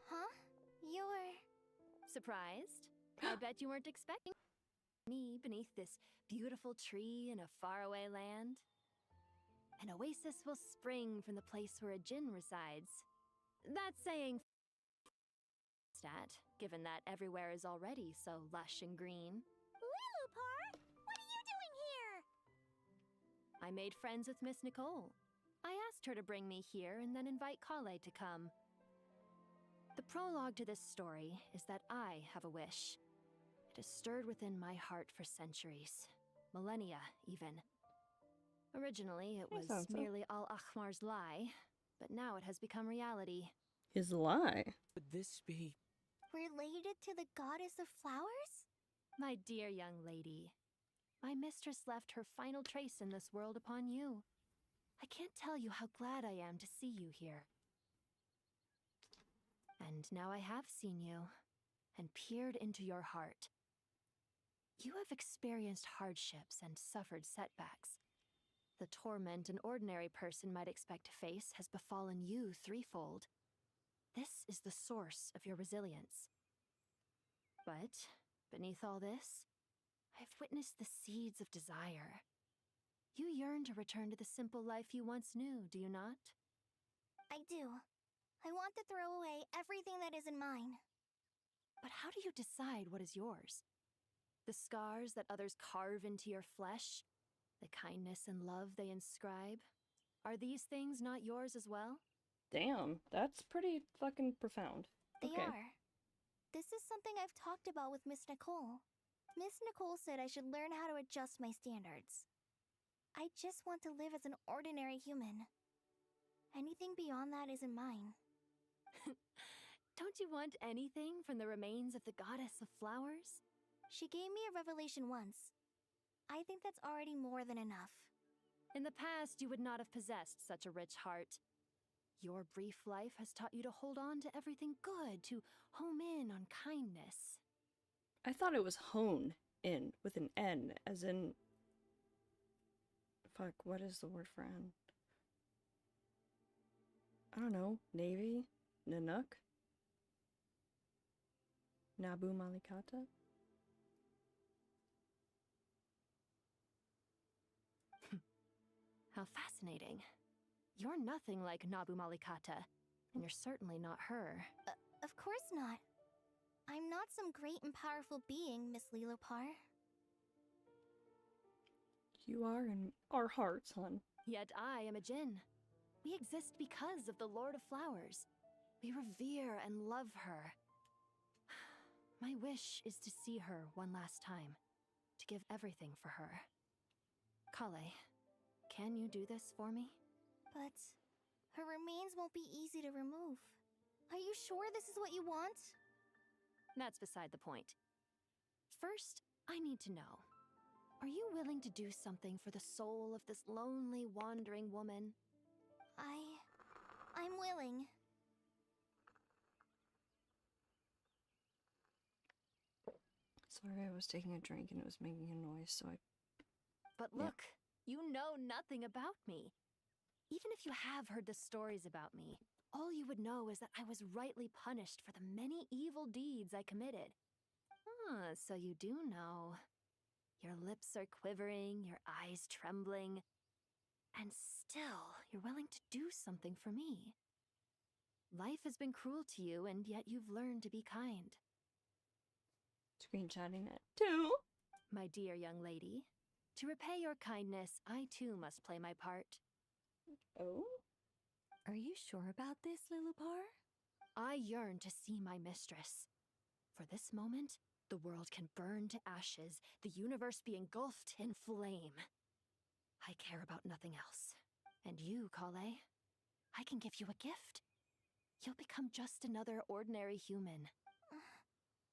Huh? You're... Surprised? I bet you weren't expecting me beneath this beautiful tree in a faraway land. An oasis will spring from the place where a djinn resides. That's saying stat, given that everywhere is already so lush and green. Lilupar, what are you doing here? I made friends with Miss Nicole. I asked her to bring me here and then invite Kale to come. The prologue to this story is that I have a wish. It has stirred within my heart for centuries. Millennia, even. Originally, it was merely Al-Ahmar's lie, but now it has become reality. His lie? Would this be... related to the goddess of flowers? My dear young lady, my mistress left her final trace in this world upon you. I can't tell you how glad I am to see you here. And now I have seen you, and peered into your heart. You have experienced hardships and suffered setbacks. The torment an ordinary person might expect to face has befallen you threefold. This is the source of your resilience. But, beneath all this, I've witnessed the seeds of desire. You yearn to return to the simple life you once knew, do you not? I do. I want to throw away everything that isn't mine. But how do you decide what is yours? The scars that others carve into your flesh? The kindness and love they inscribe? Are these things not yours as well? Damn, that's pretty fucking profound. They Okay. are. This is something I've talked about with Miss Nicole. Miss Nicole said I should learn how to adjust my standards. I just want to live as an ordinary human. Anything beyond that isn't mine. Don't you want anything from the remains of the goddess of flowers? She gave me a revelation once. I think that's already more than enough. In the past, you would not have possessed such a rich heart. Your brief life has taught you to hold on to everything good, to home in on kindness. I thought it was hone in with an N, as in. Fuck, what is the word for N? I don't know. Navy? Nanook? Nabu Malikata? How fascinating. You're nothing like Nabu Malikata, and you're certainly not her. Of course not. I'm not some great and powerful being, Miss Lilopar. You are in our hearts, hon. Yet I am a Jinn. We exist because of the Lord of Flowers. We revere and love her. My wish is to see her one last time, to give everything for her. Kale, can you do this for me? But her remains won't be easy to remove. Are you sure this is what you want? That's beside the point. First, I need to know. Are you willing to do something for the soul of this lonely, wandering woman? I'm willing. Sorry, I was taking a drink and it was making a noise, so I... But look, you know nothing about me. Even if you have heard the stories about me, all you would know is that I was rightly punished for the many evil deeds I committed. Ah, so you do know. Your lips are quivering, your eyes trembling, and still you're willing to do something for me. Life has been cruel to you, and yet you've learned to be kind. Screenshotting it too. My dear young lady, to repay your kindness, I too must play my part. Oh? Are you sure about this, Lilopar? I yearn to see my mistress. For this moment, the world can burn to ashes, the universe be engulfed in flame. I care about nothing else. And you, Kale, I can give you a gift. You'll become just another ordinary human.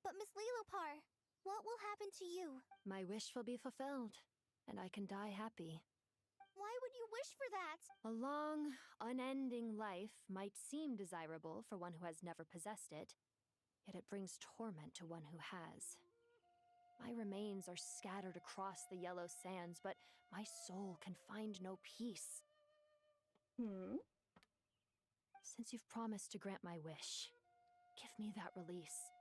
But Miss Lilopar, what will happen to you? My wish will be fulfilled, and I can die happy. Why would you wish for that? A long, unending life might seem desirable for one who has never possessed it, yet it brings torment to one who has. My remains are scattered across the yellow sands, but my soul can find no peace. Since you've promised to grant my wish, give me that release.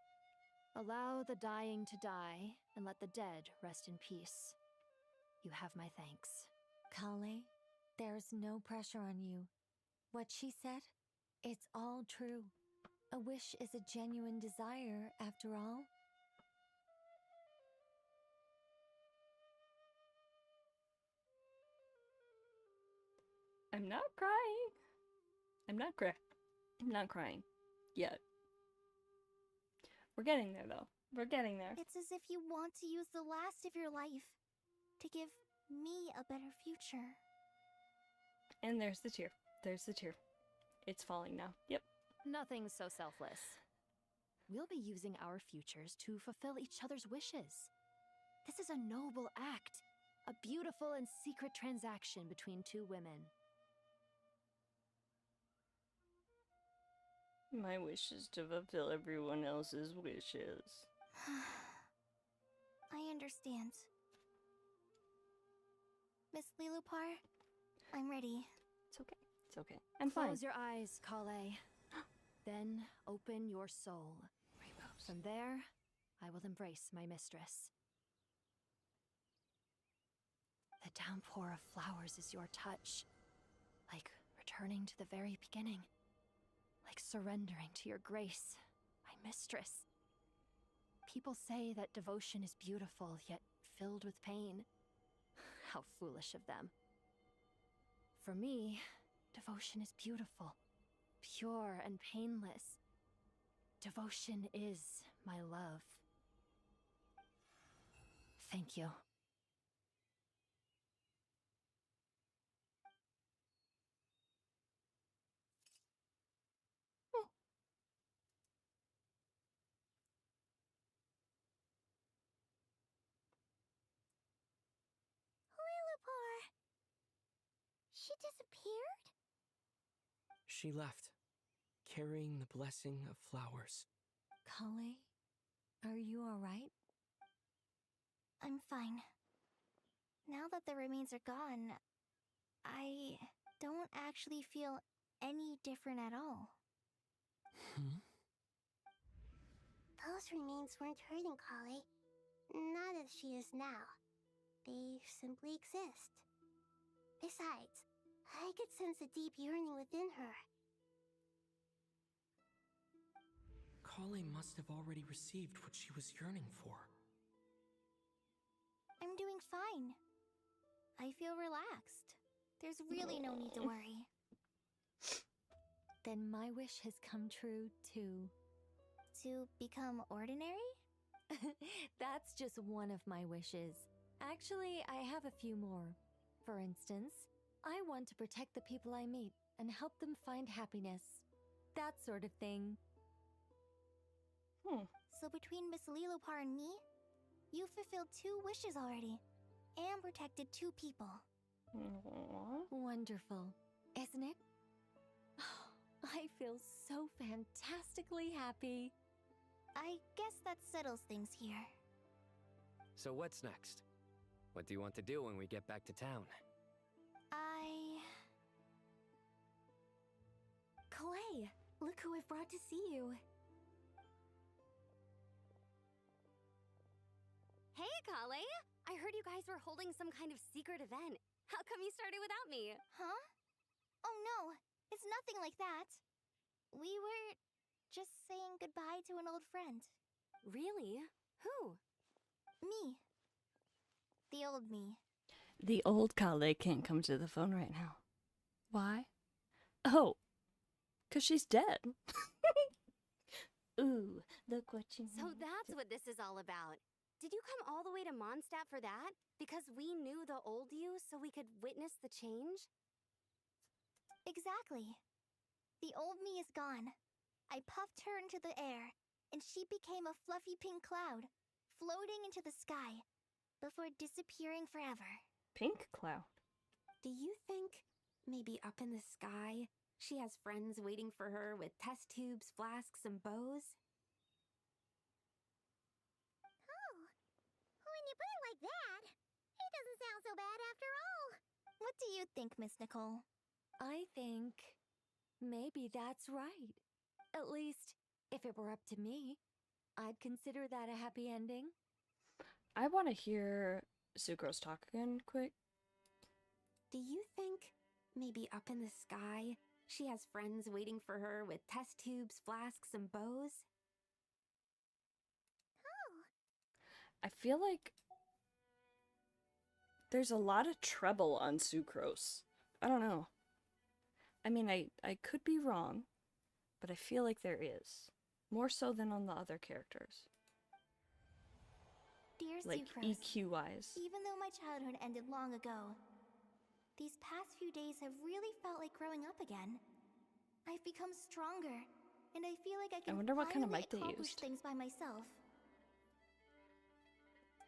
Allow the dying to die, and let the dead rest in peace. You have my thanks. Kale, there's no pressure on you. What she said, it's all true. A wish is a genuine desire, after all. I'm not crying. I'm not crying. Yet. We're getting there, though. We're getting there. It's as if you want to use the last of your life to give me a better future. And there's the tear. There's the tear. It's falling now. Yep. Nothing so selfless. We'll be using our futures to fulfill each other's wishes. This is a noble act, a beautiful and secret transaction between two women. My wish is to fulfill everyone else's wishes. I understand. Miss Lilopar, I'm ready. It's okay. It's okay. I'm fine. Close your eyes, Kale. Then open your soul. Rainbows. From there, I will embrace my mistress. The downpour of flowers is your touch. Like returning to the very beginning. Like surrendering to your grace, my mistress. People say that devotion is beautiful, yet filled with pain. How foolish of them. For me, devotion is beautiful, pure and painless. Devotion is my love. Thank you. Lillipore! She disappeared? She left, carrying the blessing of flowers. Kale, are you alright? I'm fine. Now that the remains are gone, I don't actually feel any different at all. Those remains weren't hurting Kale. Not as she is now. They simply exist. Besides, I could sense a deep yearning within her. Kale must have already received what she was yearning for. I'm doing fine. I feel relaxed. There's really no need to worry. Then my wish has come true too. To become ordinary? That's just one of my wishes. Actually, I have a few more. For instance, I want to protect the people I meet and help them find happiness. That sort of thing. So between Miss Lilopar and me, you've fulfilled 2 wishes already. And protected 2 people. Wonderful, isn't it? I feel so fantastically happy. I guess that settles things here. So what's next? What do you want to do when we get back to town? Kale, look who I've brought to see you. Hey, Kale! I heard you guys were holding some kind of secret event. How come you started without me? Huh? Oh no, it's nothing like that. We were just saying goodbye to an old friend. Really? Who? Me. The old me. The old Kale can't come to the phone right now. Why? Oh, 'cause she's dead. Ooh, look what you So that's what this is all about. Did you come all the way to Mondstadt for that? Because we knew the old you so we could witness the change? Exactly. The old me is gone. I puffed her into the air, and she became a fluffy pink cloud, floating into the sky, before disappearing forever. Pink cloud? Do you think maybe up in the sky she has friends waiting for her with test tubes, flasks, and bows? When you put it like that, it doesn't sound so bad after all. What do you think, Miss Nicole? I think maybe that's right. At least, if it were up to me, I'd consider that a happy ending. I want to hear Sucrose talk again, quick. Do you think maybe up in the sky she has friends waiting for her with test tubes, flasks, and bows? I feel like there's a lot of treble on Sucrose. I don't know. I mean, I could be wrong, but I feel like there is. More so than on the other characters. Dear Like Sucrose, EQ-wise. even though my childhood ended long ago, these past few days have really felt like growing up again. I've become stronger, and I feel like I can wonder what kind of finally mic they accomplish used. things by myself.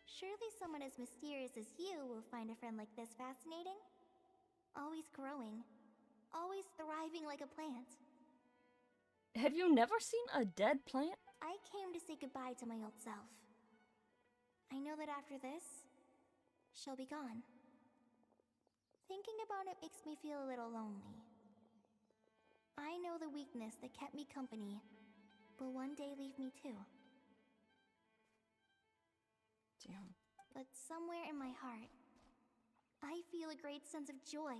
Surely someone as mysterious as you will find a friend like this fascinating? Always growing. Always thriving like a plant. Have you never seen a dead plant? I came to say goodbye to my old self. I know that after this, she'll be gone. Thinking about it makes me feel a little lonely. I know the weakness that kept me company will one day leave me too. Damn. But somewhere in my heart, I feel a great sense of joy.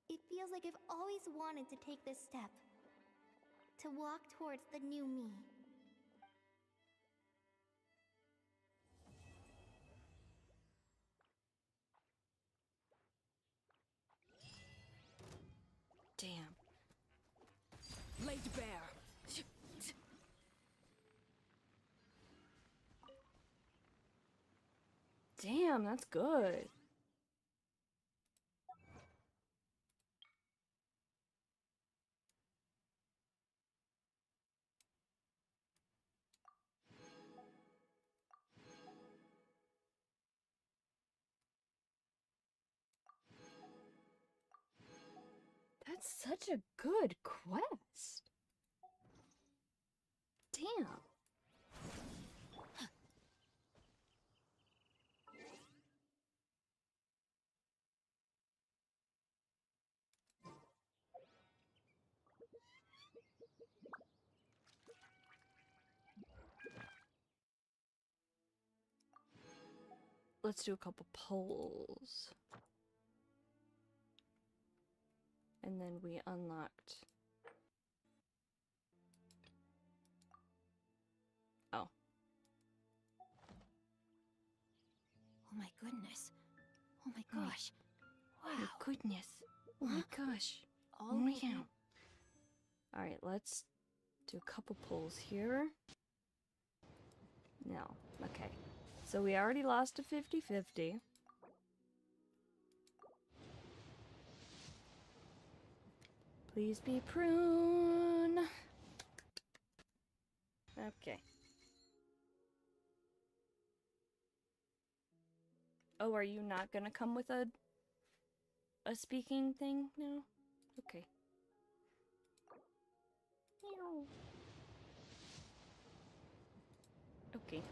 It feels like I've always wanted to take this step. To walk towards the new me. Damn. Laid bare. Damn, that's good. That's such a good quest. Damn. Let's do a couple polls. And then we unlocked. Oh. Oh my goodness. Oh my Oh my- gosh. Oh my goodness. Oh my gosh. Oh my god. Alright, let's do a couple polls here. No. Okay. So we already lost a 50-50. Please be prune. Okay. Oh, are you not gonna come with a speaking thing? No? Okay. Okay.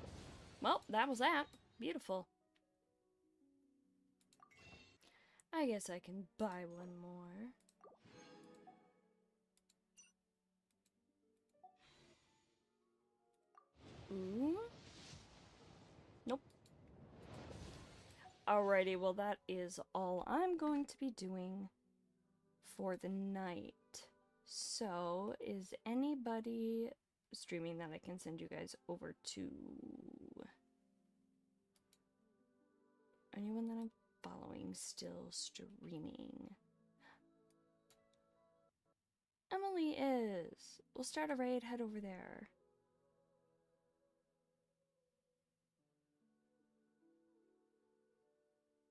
Well, that was that. Beautiful. I guess I can buy one more. Ooh. Nope. Alrighty, well that is all I'm going to be doing for the night. So, is anybody streaming that I can send you guys over to? Anyone that I'm following still streaming? Emily is. We'll start a raid, head over there.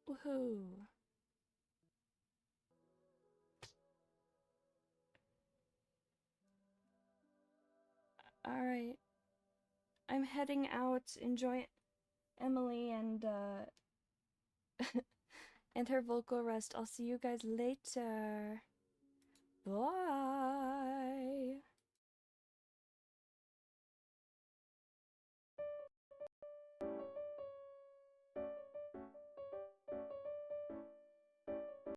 Woohoo. Alright. I'm heading out. Enjoy Emily and and her vocal rest. I'll see you guys later. Bye.